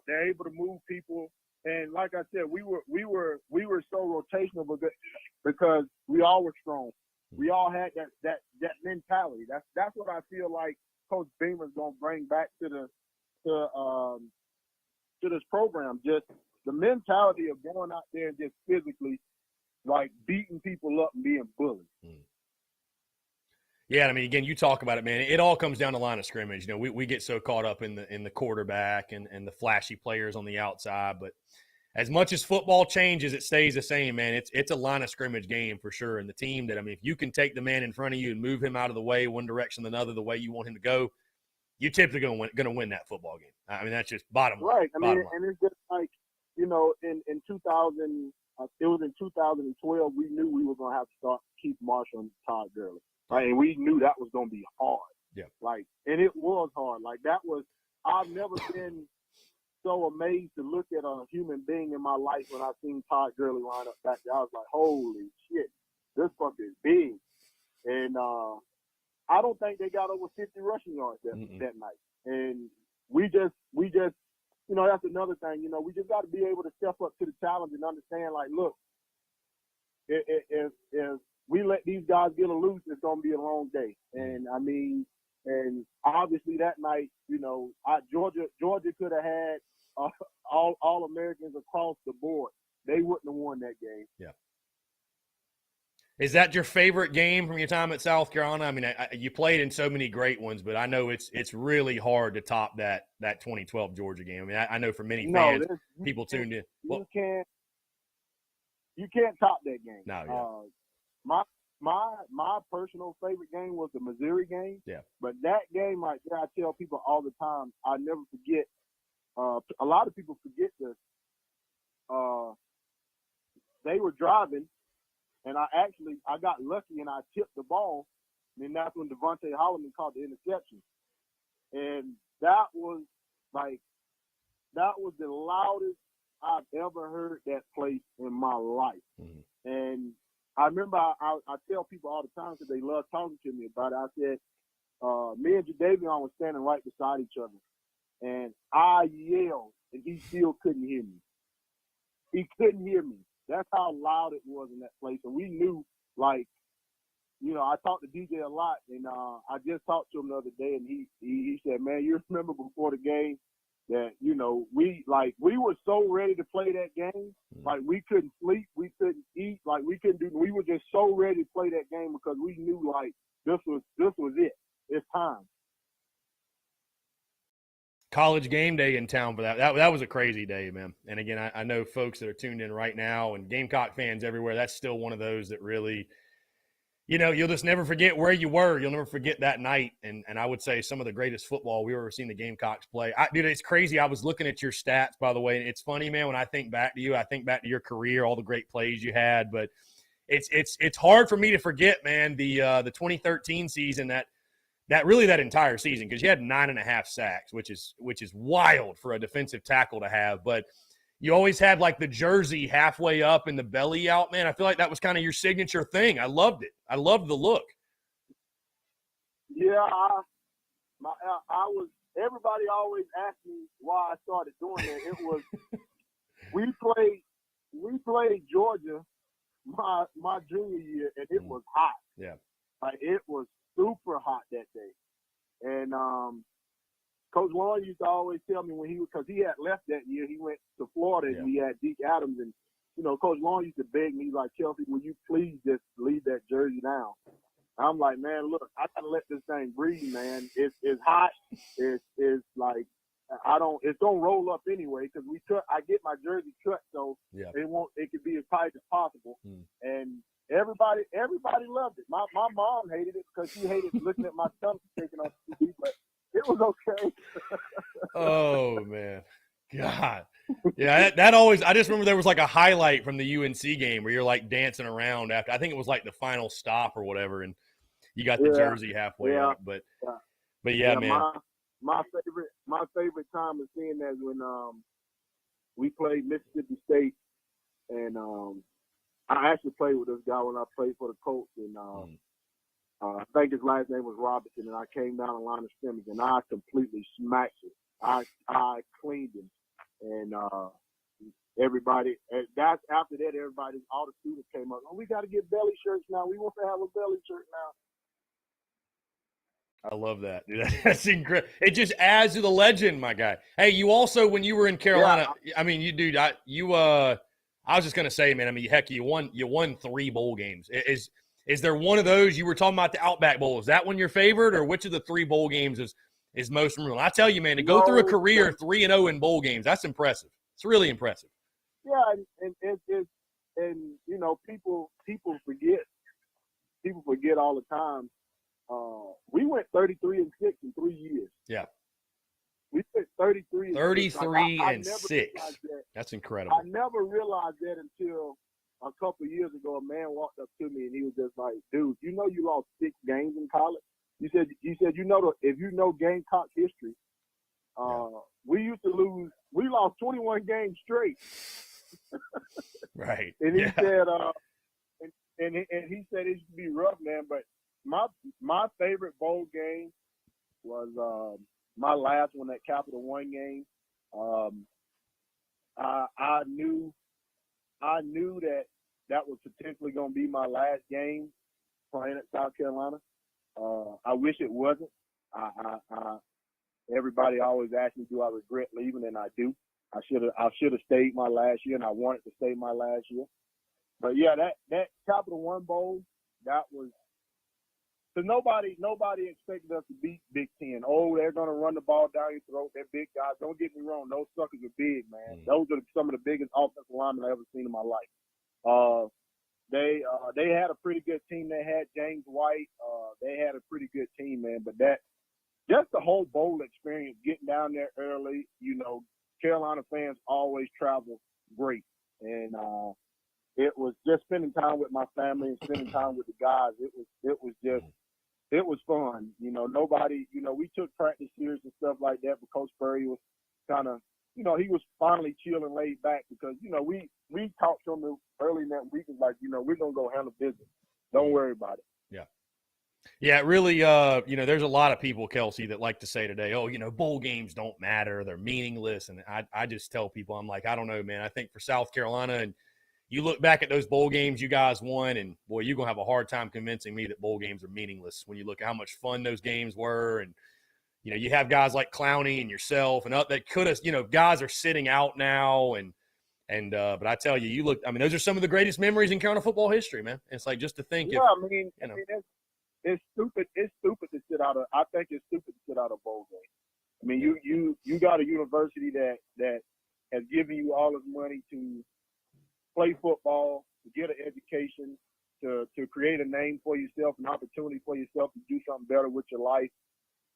S4: They're able to move people. And like I said, we were so rotational because we all were strong. We all had that mentality. That's what I feel like Coach Beamer's gonna bring back to this program. Just the mentality of going out there and just physically like beating people up and being bullied.
S1: Yeah, I mean, again, you talk about it, man. It all comes down to line of scrimmage. You know, we get so caught up in the quarterback and the flashy players on the outside, but as much as football changes, it stays the same, man. It's a line of scrimmage game for sure. And the team that, I mean, if you can take the man in front of you and move him out of the way one direction or another the way you want him to go, you're typically going to win that football game. I mean, that's just bottom line.
S4: Right. I mean, and it's just like, you know, in 2000, it was in 2012, we knew we were going to have to start Keith Marshall and Todd Gurley. Right, and we knew that was going to be hard.
S1: Yeah.
S4: Like, and it was hard. Like, I've never been so amazed to look at a human being in my life when I seen Todd Gurley line up back there. I was like, holy shit, this fucker is big. And I don't think they got over 50 rushing yards that night. And we just, you know, that's another thing. You know, we just got to be able to step up to the challenge and understand, like, look, if we let these guys get loose, it's going to be a long day. And, I mean, and obviously that night, you know, Georgia could have had all Americans across the board. They wouldn't have won that game.
S1: Yeah. Is that your favorite game from your time at South Carolina? I mean, you played in so many great ones, but I know it's really hard to top that 2012 Georgia game. I mean, I know for many fans, people tuned in.
S4: You can't top that game.
S1: No, yeah.
S4: My personal favorite game was the Missouri game.
S1: Yeah.
S4: But that game, like I tell people all the time, I never forget. A lot of people forget this. They were driving, and I got lucky and I tipped the ball. And that's when Devontae Holloman caught the interception. And that was the loudest I've ever heard that place in my life. Mm-hmm. And I remember I tell people all the time because they love talking to me about it. I said, me and Jadavion were standing right beside each other. And I yelled, and he still couldn't hear me. He couldn't hear me. That's how loud it was in that place. And we knew, like, you know, I talked to DJ a lot, and I just talked to him the other day, and he said, man, you remember before the game that, you know, we were so ready to play that game. Like, we couldn't sleep, we couldn't eat, like, we were just so ready to play that game because we knew, like, this was it. It's time.
S1: College game day in town for that. That was a crazy day, man. And again, I know folks that are tuned in right now and Gamecock fans everywhere, that's still one of those that really, you know, you'll just never forget where you were. You'll never forget that night. And I would say some of the greatest football we've ever seen the Gamecocks play. Dude, it's crazy. I was looking at your stats, by the way. And it's funny, man, when I think back to you, I think back to your career, all the great plays you had. But it's hard for me to forget, man, the 2013 season, that entire season, because you had 9.5 sacks, which is wild for a defensive tackle to have. But you always had like the jersey halfway up and the belly out, man. I feel like that was kind of your signature thing. I loved it. I loved the look.
S4: Yeah, everybody always asked me why I started doing it. It was we played Georgia my junior year, and it was hot.
S1: Yeah,
S4: like it was super hot that day, and Coach Long used to always tell me because he had left that year, he went to Florida and he had Deke Adams, and you know, Coach Long used to beg me, like, Kelsey, will you please just leave that jersey down? I'm like, man, look, I gotta let this thing breathe, man. It's hot. It's like it's gonna roll up anyway because I get my jersey cut so it could be as tight as possible. And everybody loved it. My mom hated it because she hated looking at my stomach taking off the TV, but it was okay.
S1: Oh man, God, yeah, that always. I just remember there was like a highlight from the UNC game where you're like dancing around after. I think it was like the final stop or whatever, and you got the jersey halfway up. But yeah, man.
S4: My favorite time of seeing that when we played Mississippi State, and I actually played with this guy when I played for the Colts, and I think his last name was Robinson, and I came down the line of scrimmage, and I completely smacked him. I cleaned him, and everybody, and that's after that, all the students came up. Oh, we got to get belly shirts now. We want to have a belly shirt now.
S1: I love that, dude. That's incredible. It just adds to the legend, my guy. Hey, you also, when you were in Carolina, I mean, you, dude, I was just gonna say, man. I mean, heck, you won 3 bowl games. Is there one of those you were talking about, the Outback Bowl? Is that one your favorite, or which of the 3 bowl games is most memorable? I tell you, man, to go through a career 3-0 in bowl games, that's impressive. It's really impressive.
S4: Yeah, and you know, people forget all the time. We went 33-6 in 3 years.
S1: Yeah.
S4: We went
S1: 33-6. That's incredible.
S4: I never realized that until a couple of years ago. A man walked up to me and he was just like, "Dude, you know you lost 6 games in college." He said if you know Gamecock history, we used to lose. We lost 21 games straight.
S1: Right.
S4: And he said, and he said it should be rough, man. But my favorite bowl game was my last one, that Capital One game. I knew that was potentially going to be my last game playing at South Carolina. I wish it wasn't. Everybody always asks me, do I regret leaving? And I do. I should have stayed my last year, and I wanted to stay my last year. But yeah, that Capital One Bowl, that was, because nobody expected us to beat Big Ten. Oh, they're gonna run the ball down your throat. They're big guys. Don't get me wrong; those suckers are big, man. Those are some of the biggest offensive linemen I've ever seen in my life. They had a pretty good team. They had James White. They had a pretty good team, man. But just the whole bowl experience, getting down there early, you know, Carolina fans always travel great. And it was just spending time with my family and spending time with the guys. It was fun. You know, we took practice series and stuff like that, but Coach Spurrier was kind of, you know, he was finally chill and laid back because, you know, we talked to him early in that week. It's like, you know, we're going to go handle business. Don't worry about it.
S1: Yeah. Yeah, it really, you know, there's a lot of people, Kelsey, that like to say today, oh, you know, bowl games don't matter. They're meaningless. And I just tell people, I'm like, I don't know, man. I think for South Carolina, and you look back at those bowl games you guys won, and, boy, you're going to have a hard time convincing me that bowl games are meaningless when you look at how much fun those games were. And, you know, you have guys like Clowney and yourself and that could have, you know, guys are sitting out now. But I tell you, those are some of the greatest memories in Carolina football history, man. It's like just to think.
S4: Yeah, it's stupid. It's stupid to sit out I think it's stupid to sit out a bowl game. I mean, you got a university that has given you all this money to play football, to get an education, to create a name for yourself, an opportunity for yourself to do something better with your life.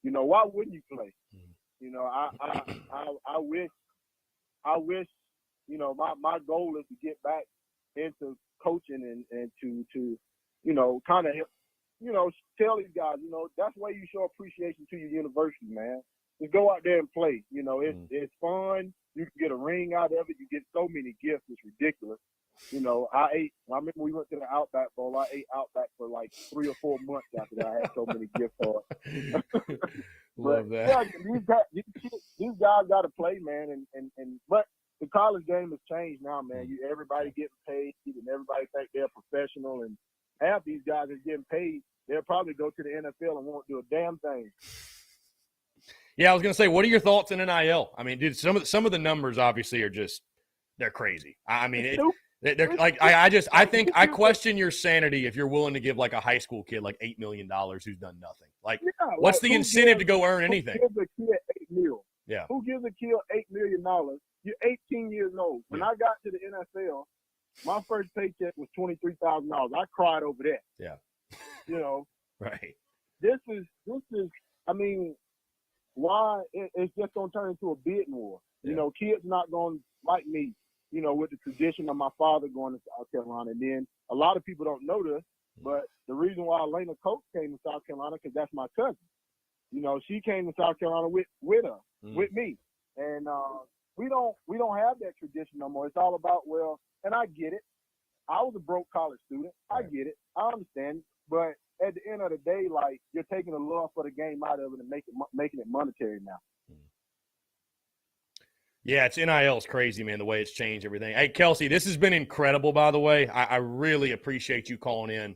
S4: You know, why wouldn't you play? You know, I wish, you know, my goal is to get back into coaching and to you know, kind of, you know, tell these guys, you know, that's why you show appreciation to your university, man. Just go out there and play. You know, it's fun. You can get a ring out of it. You get so many gifts. It's ridiculous. You know, I remember we went to the Outback Bowl. I ate Outback for like 3 or 4 months after that. I had so many gift cards.
S1: Love that.
S4: Yeah, these guys got to play, man. But the college game has changed now, man. Everybody getting paid, and everybody think they're professional. And half these guys are getting paid. They'll probably go to the NFL and won't do a damn thing.
S1: Yeah, I was going to say, what are your thoughts in NIL? I mean, dude, some of the numbers obviously are just, they're crazy. I mean, they're like, I think I question your sanity if you're willing to give like a high school kid like $8 million who's done nothing. Like, what's the incentive to go earn anything?
S4: Who gives a kid $8 million?
S1: Yeah.
S4: Who gives a kid $8 million? You're 18 years old. When I got to the NFL, my first paycheck was $23,000. I cried over that.
S1: Yeah.
S4: You know.
S1: Right.
S4: This is. I mean, why? It's just gonna turn into a bidding war. You know, kids not gonna like me. You know, with the tradition of my father going to South Carolina, and then a lot of people don't know this, but the reason why Elena Coates came to South Carolina because that's my cousin. You know, she came to South Carolina with us, with me, and we don't have that tradition no more. It's all about, well, and I get it. I was a broke college student. I get it. I understand. But at the end of the day, like, you're taking the love for the game out of it and making it monetary now.
S1: Yeah, it's NIL is crazy, man, the way it's changed everything. Hey, Kelsey, this has been incredible, by the way. I really appreciate you calling in.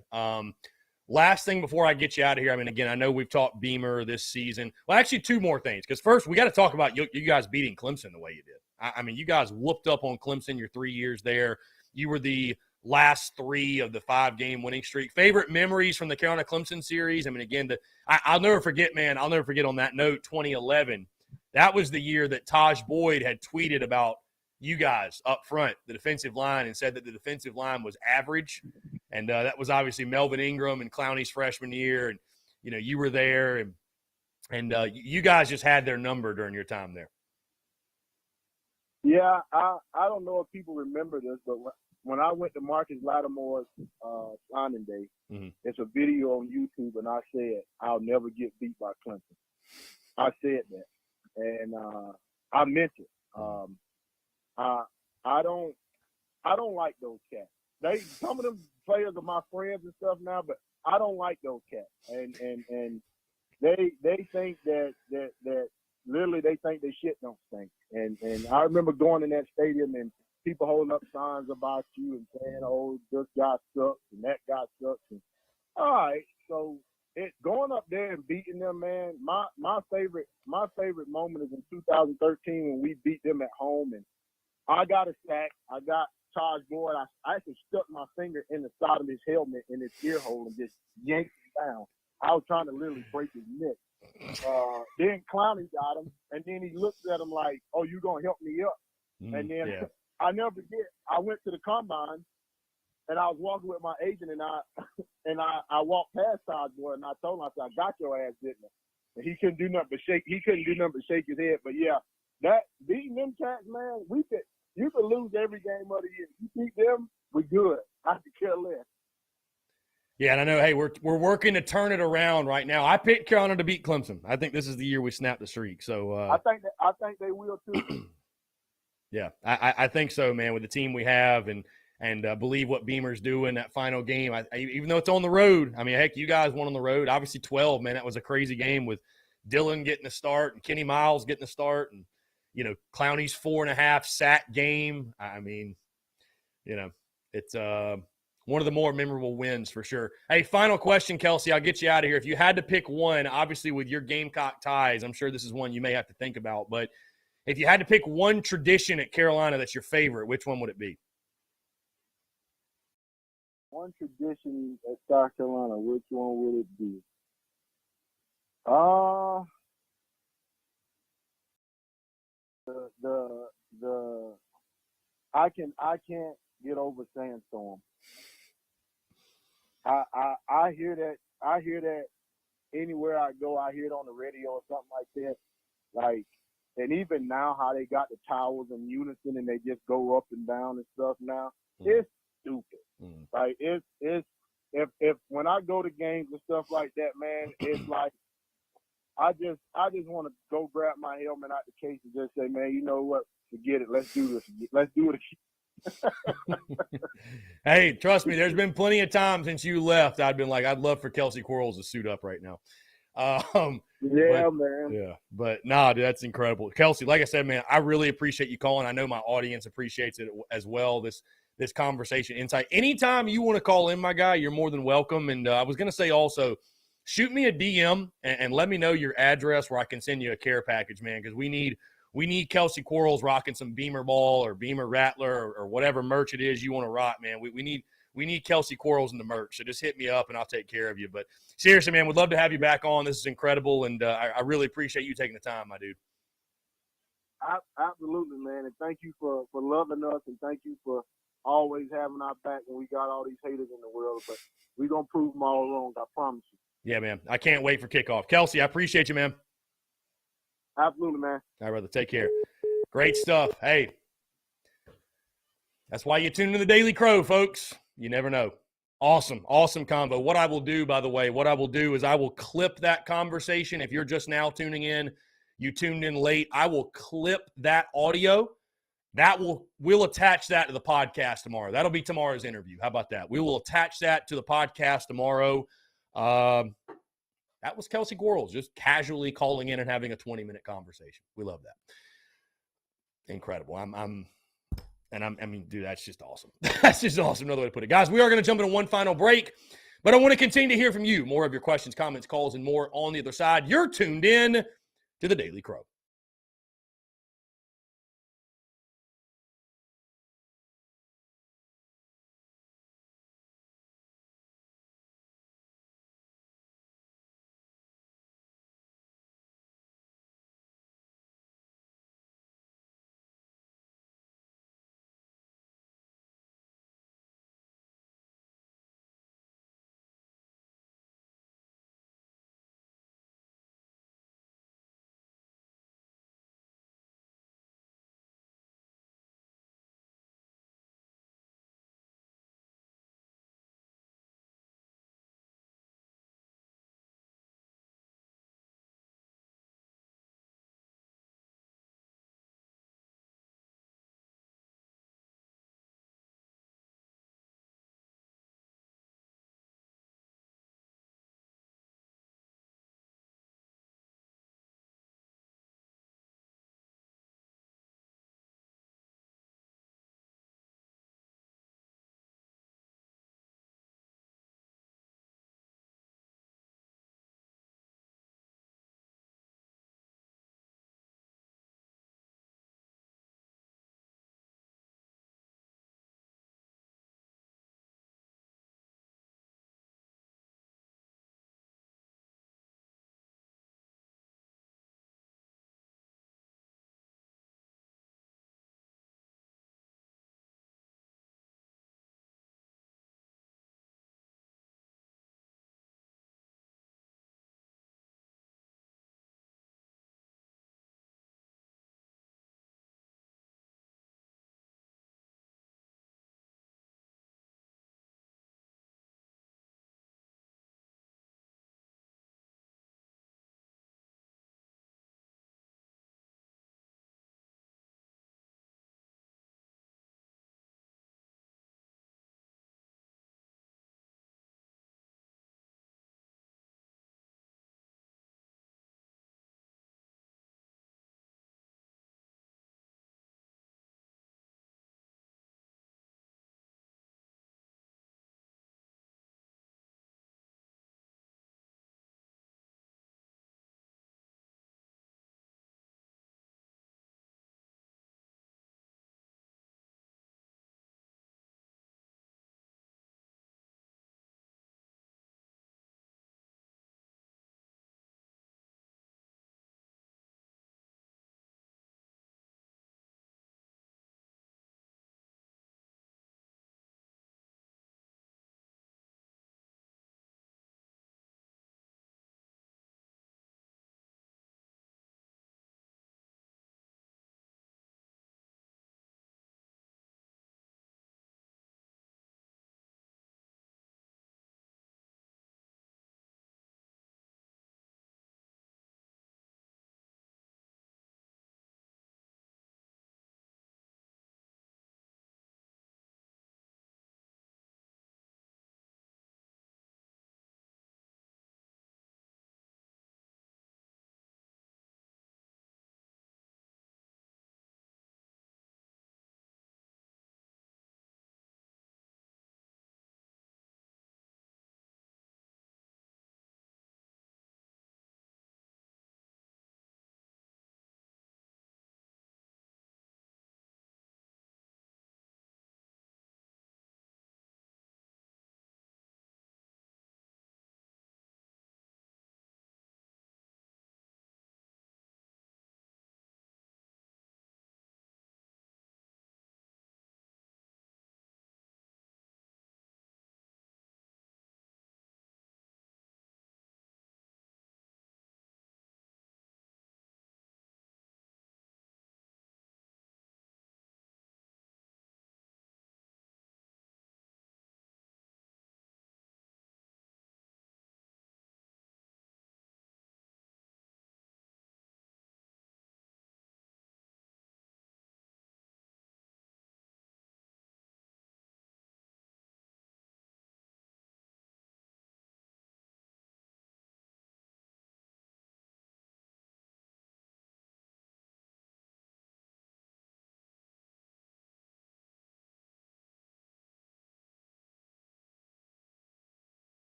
S1: Last thing before I get you out of here, I mean, again, I know we've talked Beamer this season. Well, actually, two more things. Because first, we got to talk about you guys beating Clemson the way you did. I mean, you guys whooped up on Clemson your 3 years there. You were the last 3 of the 5-game winning streak. Favorite memories from the Carolina Clemson series? I mean, again, I'll never forget, man. I'll never forget on that note, 2011. That was the year that Taj Boyd had tweeted about you guys up front, the defensive line, and said that the defensive line was average. And that was obviously Melvin Ingram and Clowney's freshman year. And, you were there. And you guys just had their number during your time there.
S4: Yeah, I don't know if people remember this, but when I went to Marcus Lattimore's signing day, it's a video on YouTube, and I said, I'll never get beat by Clemson. I said that. And I meant it. I don't like those cats. Some of them players are my friends and stuff now, but I don't like those cats. And they think that literally they think their shit don't stink. And I remember going in that stadium and people holding up signs about you and saying, "Oh, this guy sucks and that guy sucks." And, all right, so going up there and beating them, man. My favorite moment is in 2013 when we beat them at home, and I got a sack. I got Taj Boyd. I actually stuck my finger in the side of his helmet in his ear hole and just yanked him down. I was trying to literally break his neck. Then Clowney got him, and then he looked at him like, "Oh, you gonna help me up?" And then I never forget. I went to the combine, and I was walking with my agent, and I walked past Taj Boyd, and I told him, I said, "I got your ass, didn't I?" And he couldn't do nothing but shake. He couldn't do nothing but shake his head. But yeah, that beating them cats, man, you could lose every game of the year. You beat them, we good. I could care less.
S1: Yeah, and I know, hey, we're working to turn it around right now. I picked Carolina to beat Clemson. I think this is the year we snap the streak. So
S4: I think they will too.
S1: Yeah, I think so, man. With the team we have, and believe what Beamer's doing that final game. Even though it's on the road, I mean, heck, you guys won on the road. Obviously, 12, man. That was a crazy game with Dillon getting the start and Kenny Miles getting the start, and Clowney's 4.5 sack game. I mean, it's one of the more memorable wins for sure. Hey, final question, Kelsey. I'll get you out of here. If you had to pick one, obviously with your Gamecock ties, I'm sure this is one you may have to think about. But if you had to pick one tradition at Carolina that's your favorite, which one would it be?
S4: One tradition at South Carolina, which one would it be? I can't get over Sandstorm. I hear that anywhere I go. I hear it on the radio or something like that. Like, and even now, how they got the towers in unison and they just go up and down and stuff now. It's stupid. Like it's if when I go to games and stuff like that, man, it's like I just want to go grab my helmet out the case and just say, man, you know what? Forget it. Let's do this. Let's do it again.
S1: Hey, trust me, there's been plenty of times since you left I've been like, I'd love for Kelsey Quarles to suit up right now.
S4: Man.
S1: Yeah, but nah, dude, that's incredible. Kelsey, like I said, man, I really appreciate you calling. I know my audience appreciates it as well, this conversation insight. Anytime you want to call in, my guy, you're more than welcome. And I was going to say also, shoot me a DM and let me know your address where I can send you a care package, man, because we need Kelsey Quarles rocking some Beamer ball or Beamer Rattler or whatever merch it is you want to rock, man. We need Kelsey Quarles in the merch. So just hit me up and I'll take care of you. But seriously, man, we'd love to have you back on. This is incredible, and I really appreciate you taking the time, my dude.
S4: Absolutely, man. And thank you for loving us, and thank you for always having our back when we got all these haters in the world. But we're going to prove them all wrong, I promise you.
S1: Yeah, man. I can't wait for kickoff. Kelsey, I appreciate you, man.
S4: Absolutely, man.
S1: All right, brother. Take care. Great stuff. Hey, that's why you tune into the Daily Crow, folks. You never know. Awesome combo. What I will do, by the way, is I will clip that conversation. If you're just now tuning in, you tuned in late, I will clip that audio. We'll attach that to the podcast tomorrow. That'll be tomorrow's interview. How about that? We will attach that to the podcast tomorrow. That was Kelsey Quarles just casually calling in and having a 20-minute conversation. We love that. Incredible. I mean, dude, that's just awesome. That's just awesome. Another way to put it. Guys, we are going to jump into one final break, but I want to continue to hear from you. More of your questions, comments, calls, and more on the other side. You're tuned in to the Daily Crow.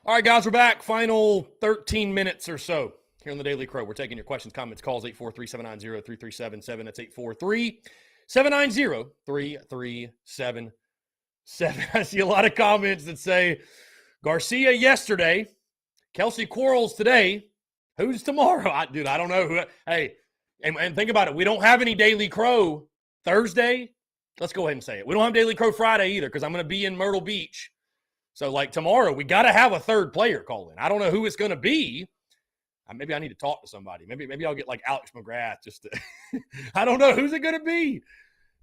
S1: All right, guys, we're back. Final 13 minutes or so here on the Daily Crow. We're taking your questions, comments, calls, 843-790-3377. That's 843-790-3377. I see a lot of comments that say, Garcia yesterday, Kelsey Quarles today. Who's tomorrow? I don't know. Who. Hey, and think about it. We don't have any Daily Crow Thursday. Let's go ahead and say it. We don't have Daily Crow Friday either because I'm going to be in Myrtle Beach. So, like, tomorrow, we got to have a third player call in. I don't know who it's going to be. Maybe I need to talk to somebody. Maybe I'll get, like, Alex McGrath just to – I don't know. Who's it going to be?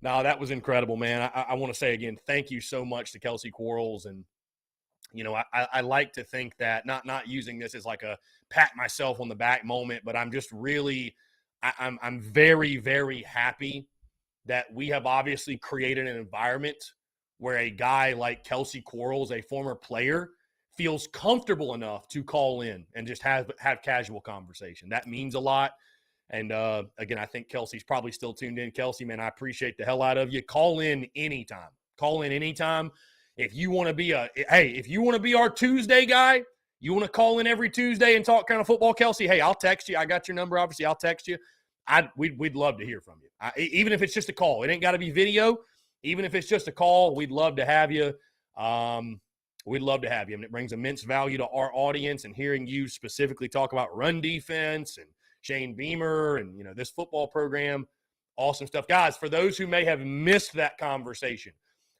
S1: No, that was incredible, man. I want to say again, thank you so much to Kelsey Quarles. And, you know, I like to think that not using this as like a pat myself on the back moment, but I'm just really I'm very, very happy that we have obviously created an environment where a guy like Kelsey Quarles, a former player, feels comfortable enough to call in and just have casual conversation. That means a lot. And, again, I think Kelsey's probably still tuned in. Kelsey, man, I appreciate the hell out of you. Call in anytime. Call in anytime. If you want to be if you want to be our Tuesday guy, you want to call in every Tuesday and talk kind of football, Kelsey, hey, I'll text you. I got your number, obviously. I'll text you. We'd love to hear from you. Even if it's just a call. It ain't got to be video. Even if it's just a call, we'd love to have you. We'd love to have you. And it brings immense value to our audience, and hearing you specifically talk about run defense and Shane Beamer and, you know, this football program. Awesome stuff. Guys, for those who may have missed that conversation,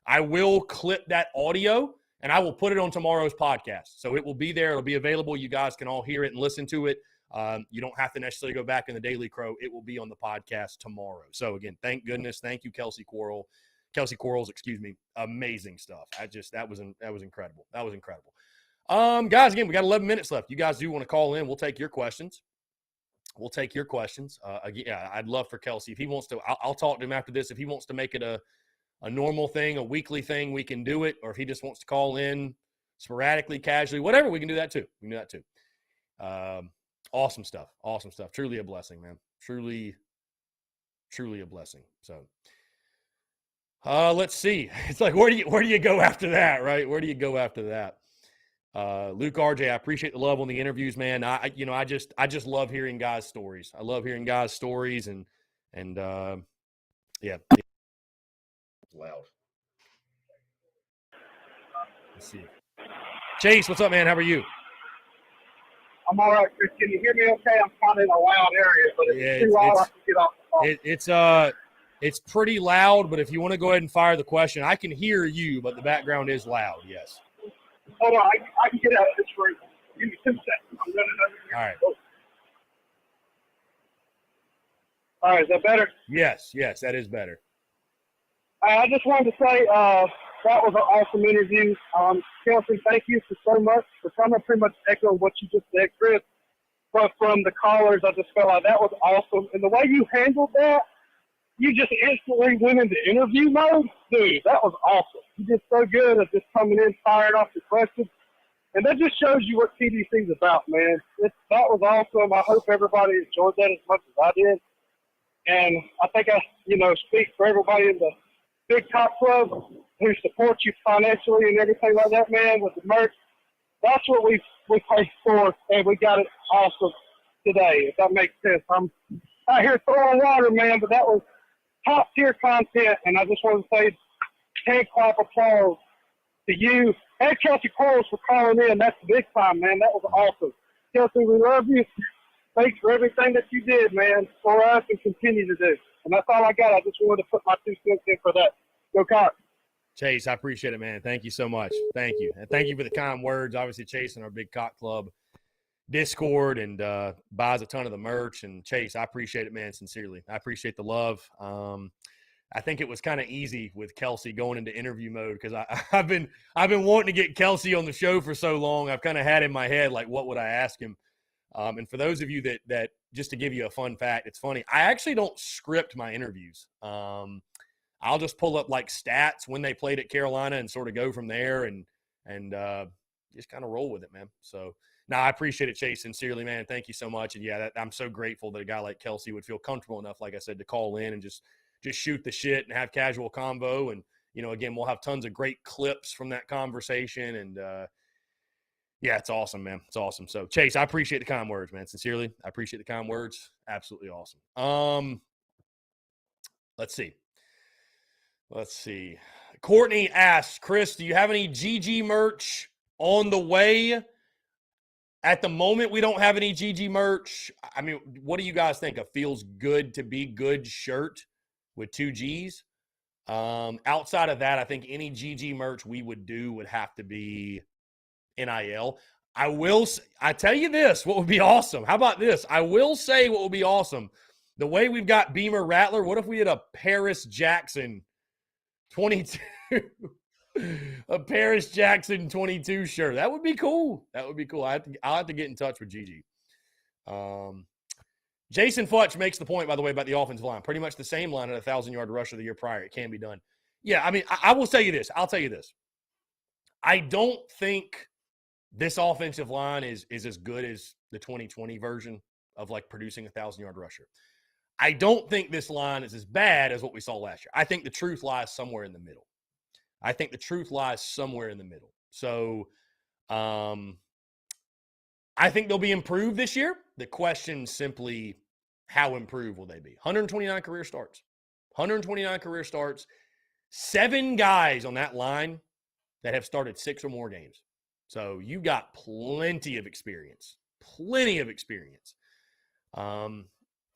S1: I will clip that audio and I will put it on tomorrow's podcast. So it will be there. It'll be available. You guys can all hear it and listen to it. You don't have to necessarily go back in the Daily Crow. It will be on the podcast tomorrow. So again, thank goodness. Thank you, Kelsey Quarles, amazing stuff. That was incredible. That was incredible. Guys, again, we got 11 minutes left. You guys do want to call in. We'll take your questions. Again, I'd love for Kelsey. If he wants to, I'll talk to him after this. If he wants to make it a normal thing, a weekly thing, we can do it. Or if he just wants to call in sporadically, casually, whatever, we can do that too. Awesome stuff. Truly a blessing, man. Truly a blessing. So, let's see. It's like, where do you go after that, right? Where do you go after that? Luke RJ, I appreciate the love on the interviews, man. I just love hearing guys' stories. I love hearing guys' stories and yeah. Loud. Let's see. Chase, what's up, man? How are you?
S5: I'm all right, Chris. Can you hear me okay? I'm kind of in a loud area, but if it's too loud, I can get off the phone.
S1: It's pretty loud, but if you want to go ahead and fire the question, I can hear you, but the background is loud, yes.
S5: Hold on, I can get out of this room. Give me 2 seconds. I'm running over here.
S1: All right.
S5: All right, is that better?
S1: Yes, that is better.
S5: I just wanted to say that was an awesome interview. Kelsey, thank you so much for coming. Pretty much echo what you just said, Chris. But from the callers, I just felt like that was awesome. And the way you handled that, you just instantly went into interview mode. Dude, that was awesome. You did so good at just coming in, firing off the questions. And that just shows you what TDC is about, man. That was awesome. I hope everybody enjoyed that as much as I did. And I think I, speak for everybody in the Big Top Club who supports you financially and everything like that, man, with the merch. That's what we paid for, and we got it awesome today, if that makes sense. I'm out here throwing water, man, but that was top-tier content, and I just want to say hand clap applause to you and Kelsey Quarles for calling in. That's big time, man. That was awesome. Kelsey, we love you. Thanks for everything that you did, man, for us and continue to do. And that's all I got. I just wanted to put my 2 cents in for that. Go Cox.
S1: Chase, I appreciate it, man. Thank you so much. Thank you. And thank you for the kind words. Obviously, Chase in our Big Cock Club Discord and buys a ton of the merch. And Chase, I appreciate it, man, sincerely. I appreciate the love. I think it was kind of easy with Kelsey going into interview mode because I've been wanting to get Kelsey on the show for so long. I've kind of had in my head, like, what would I ask him? And for those of you that just to give you a fun fact, it's funny. I actually don't script my interviews. I'll just pull up like stats when they played at Carolina and sort of go from there and just kind of roll with it, man. So, no, I appreciate it, Chase, sincerely, man. Thank you so much. And, yeah, I'm so grateful that a guy like Kelsey would feel comfortable enough, like I said, to call in and just shoot the shit and have casual convo. And, again, we'll have tons of great clips from that conversation. And, Yeah, it's awesome, man. It's awesome. So, Chase, I appreciate the kind words, man. Sincerely, I appreciate the kind words. Absolutely awesome. Let's see. Courtney asks, Chris, do you have any GG merch on the way? At the moment, we don't have any GG merch. I mean, what do you guys think? A feels good to be good shirt with 2 G's? Outside of that, I think any GG merch we would do would have to be NIL. I tell you this, what would be awesome? How about this? I will say what would be awesome. The way we've got Beamer Rattler, what if we had a Paris Jackson 22? A Paris Jackson 22 shirt. That would be cool. That would be cool. I'll have to get in touch with Gigi. Jason Futch makes the point, by the way, about the offensive line. Pretty much the same line at 1,000-yard rusher the year prior. It can be done. Yeah, I mean, I will tell you this. I'll tell you this. I don't think this offensive line is as good as the 2020 version of like producing a 1,000-yard rusher. I don't think this line is as bad as what we saw last year. I think the truth lies somewhere in the middle. So I think they'll be improved this year. The question simply, how improved will they be? 129 career starts. 7 guys on that line that have started 6 or more games. So you got plenty of experience.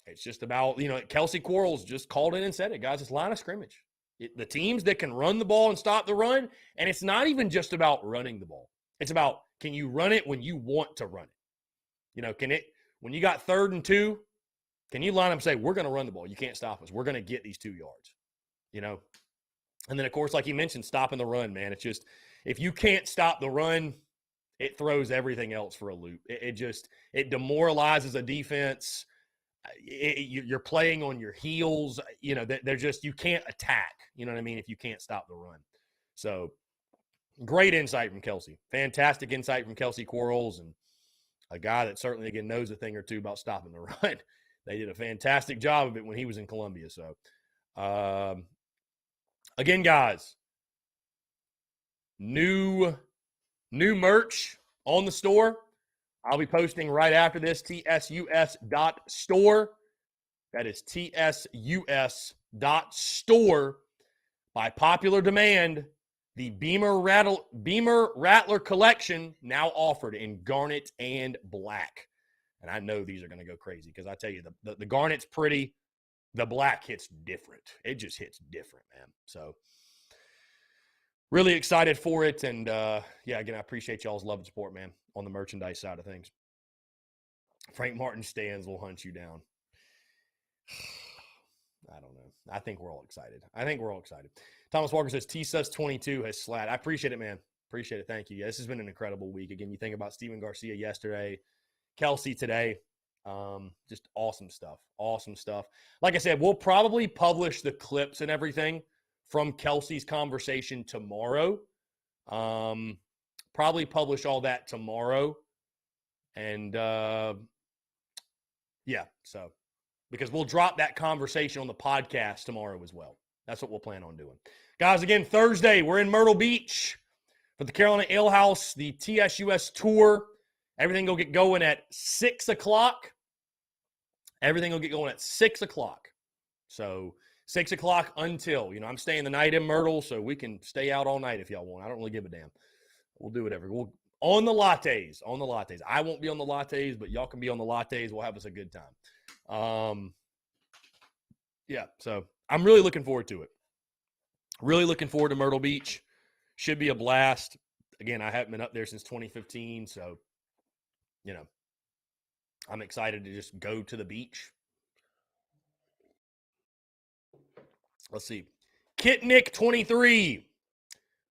S1: It's just about, Kelsey Quarles just called in and said it, guys. It's line of scrimmage. The teams that can run the ball and stop the run, and it's not even just about running the ball. It's about, can you run it when you want to run it? When you got 3rd and 2, can you line up and say, we're going to run the ball. You can't stop us. We're going to get these 2 yards, And then, of course, like he mentioned, stopping the run, man. It's just, if you can't stop the run, it throws everything else for a loop. It demoralizes a defense. You're playing on your heels. They're just, you can't attack. You know what I mean? If you can't stop the run. So great insight from Kelsey. Fantastic insight from Kelsey Quarles, and a guy that certainly, again, knows a thing or two about stopping the run. They did a fantastic job of it when he was in Columbia. So, again, guys, new merch on the store. I'll be posting right after this, tsus.store. That is tsus.store. By popular demand, the Beamer Rattler collection now offered in garnet and black. And I know these are going to go crazy because I tell you, the garnet's pretty. The black hits different. It just hits different, man. So really excited for it. And, again, I appreciate y'all's love and support, man, on the merchandise side of things. Frank Martin stands will hunt you down. I don't know. I think we're all excited. Thomas Walker says, TSUS22 has slat. I appreciate it, man. Appreciate it. Thank you. Yeah, this has been an incredible week. Again, you think about Steven Garcia yesterday, Kelsey today. Just awesome stuff. Like I said, we'll probably publish the clips and everything from Kelsey's conversation tomorrow. Probably publish all that tomorrow. And, so because we'll drop that conversation on the podcast tomorrow as well. That's what we'll plan on doing. Guys, again, Thursday, we're in Myrtle Beach for the Carolina Ale House, the TSUS tour. Everything will get going at 6 o'clock. So 6 o'clock until, I'm staying the night in Myrtle, so we can stay out all night if y'all want. I don't really give a damn. We'll do whatever. On the lattes. I won't be on the lattes, but y'all can be on the lattes. We'll have us a good time. So I'm really looking forward to it. Really looking forward to Myrtle Beach. Should be a blast. Again, I haven't been up there since 2015, so, I'm excited to just go to the beach. Let's see. Kitnick 23.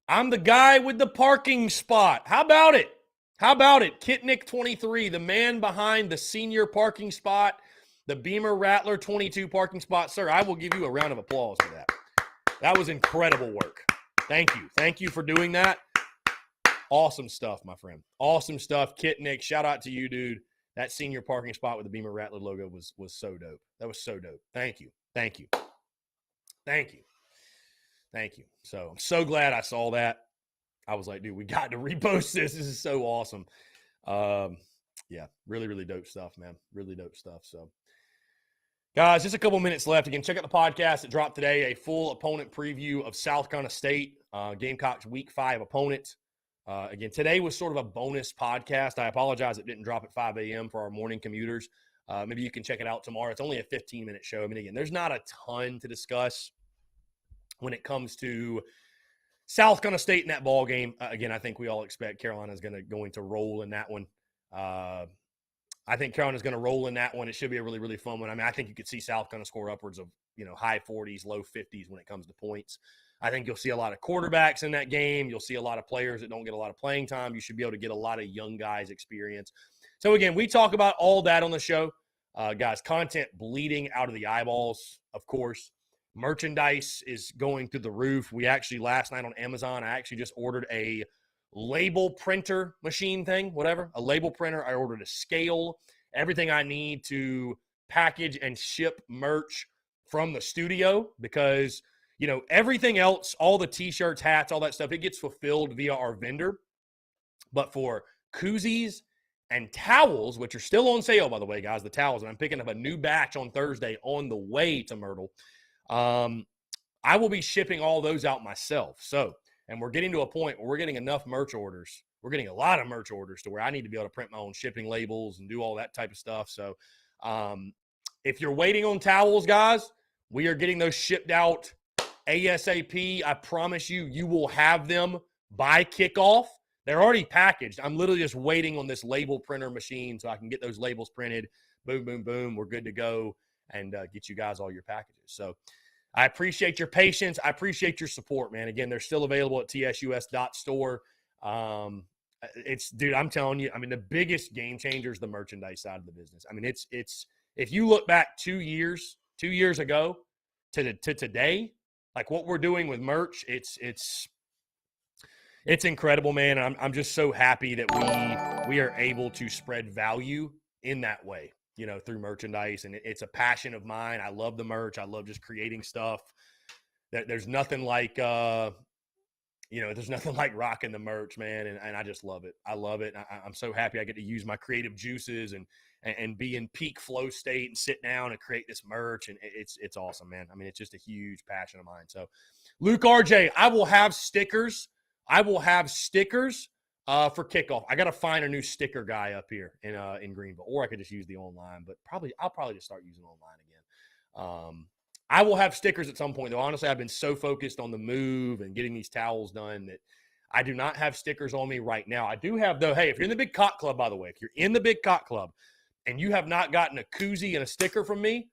S1: I'm the guy with the parking spot. How about it? Kitnick 23, the man behind the senior parking spot, the Beamer Rattler 22 parking spot. Sir, I will give you a round of applause for that. That was incredible work. Thank you. Thank you for doing that. Awesome stuff, my friend. Awesome stuff. Kitnick, shout out to you, dude. That senior parking spot with the Beamer Rattler logo was so dope. That was so dope. Thank you. So I'm so glad I saw that. I was like, dude, we got to repost this. This is so awesome. Yeah, really, really dope stuff, man. Really dope stuff. So, guys, just a couple minutes left. Again, check out the podcast that dropped today, a full opponent preview of South Carolina State, Gamecocks Week 5 opponent. Again, today was sort of a bonus podcast. I apologize it didn't drop at 5 a.m. for our morning commuters. Maybe you can check it out tomorrow. It's only a 15-minute show. I mean, again, there's not a ton to discuss when it comes to South Carolina State in that ball game. Again, I think we all expect Carolina is going to roll in that one. I think Carolina's going to roll in that one. It should be a really, really fun one. I mean, I think you could see South Carolina score upwards of, high 40s, low 50s when it comes to points. I think you'll see a lot of quarterbacks in that game. You'll see a lot of players that don't get a lot of playing time. You should be able to get a lot of young guys experience. So, again, we talk about all that on the show. Guys, content bleeding out of the eyeballs, of course. Merchandise is going through the roof. We actually, last night on Amazon, I actually just ordered a label printer machine thing, whatever, a label printer. I ordered a scale, everything I need to package and ship merch from the studio because, everything else, all the T-shirts, hats, all that stuff, it gets fulfilled via our vendor. But for koozies and towels, which are still on sale, by the way, guys, the towels, and I'm picking up a new batch on Thursday on the way to Myrtle, I will be shipping all those out myself. So, and we're getting to a point where we're getting enough merch orders. We're getting a lot of merch orders to where I need to be able to print my own shipping labels and do all that type of stuff. So if you're waiting on towels, guys, we are getting those shipped out ASAP. I promise you, you will have them by kickoff. They're already packaged. I'm literally just waiting on this label printer machine so I can get those labels printed. Boom, boom, boom. We're good to go and get you guys all your packages. So I appreciate your patience. I appreciate your support, man. Again, they're still available at tsus.store. Dude, I'm telling you, I mean, the biggest game changer is the merchandise side of the business. I mean, it's if you look back 2 years ago to today, like what we're doing with merch, it's incredible, man. I'm just so happy that we are able to spread value in that way, through merchandise. And it's a passion of mine. I love the merch. I love just creating stuff. There's nothing like, there's nothing like rocking the merch, man. And I just love it. I love it. I'm so happy I get to use my creative juices and be in peak flow state and sit down and create this merch. And it's awesome, man. I mean, it's just a huge passion of mine. So Luke RJ, I will have stickers. For kickoff. I got to find a new sticker guy up here in Greenville, or I could just use the online, but I'll probably just start using online again. I will have stickers at some point, though. Honestly, I've been so focused on the move and getting these towels done that I do not have stickers on me right now. I do have, though, hey, if you're in the Big Cock Club, by the way, if you're in the Big Cock Club and you have not gotten a koozie and a sticker from me,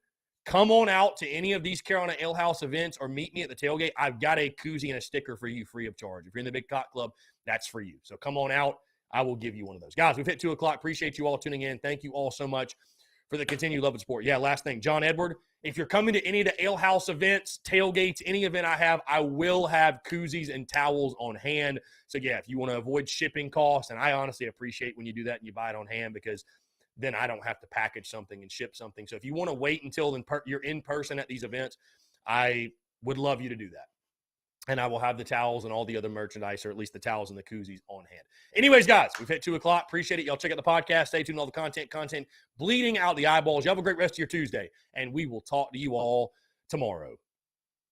S1: come on out to any of these Carolina Ale House events or meet me at the tailgate. I've got a koozie and a sticker for you free of charge. If you're in the Big Cock Club, that's for you. So come on out. I will give you one of those. Guys, we've hit 2 o'clock. Appreciate you all tuning in. Thank you all so much for the continued love and support. Yeah, last thing, John Edward, if you're coming to any of the Ale House events, tailgates, any event I have, I will have koozies and towels on hand. So, yeah, if you want to avoid shipping costs, and I honestly appreciate when you do that and you buy it on hand because then I don't have to package something and ship something. So if you want to wait until you're in person at these events, I would love you to do that. And I will have the towels and all the other merchandise, or at least the towels and the koozies on hand. Anyways, guys, we've hit 2 o'clock. Appreciate it. Y'all check out the podcast. Stay tuned to all the content bleeding out the eyeballs. Y'all have a great rest of your Tuesday, and we will talk to you all tomorrow.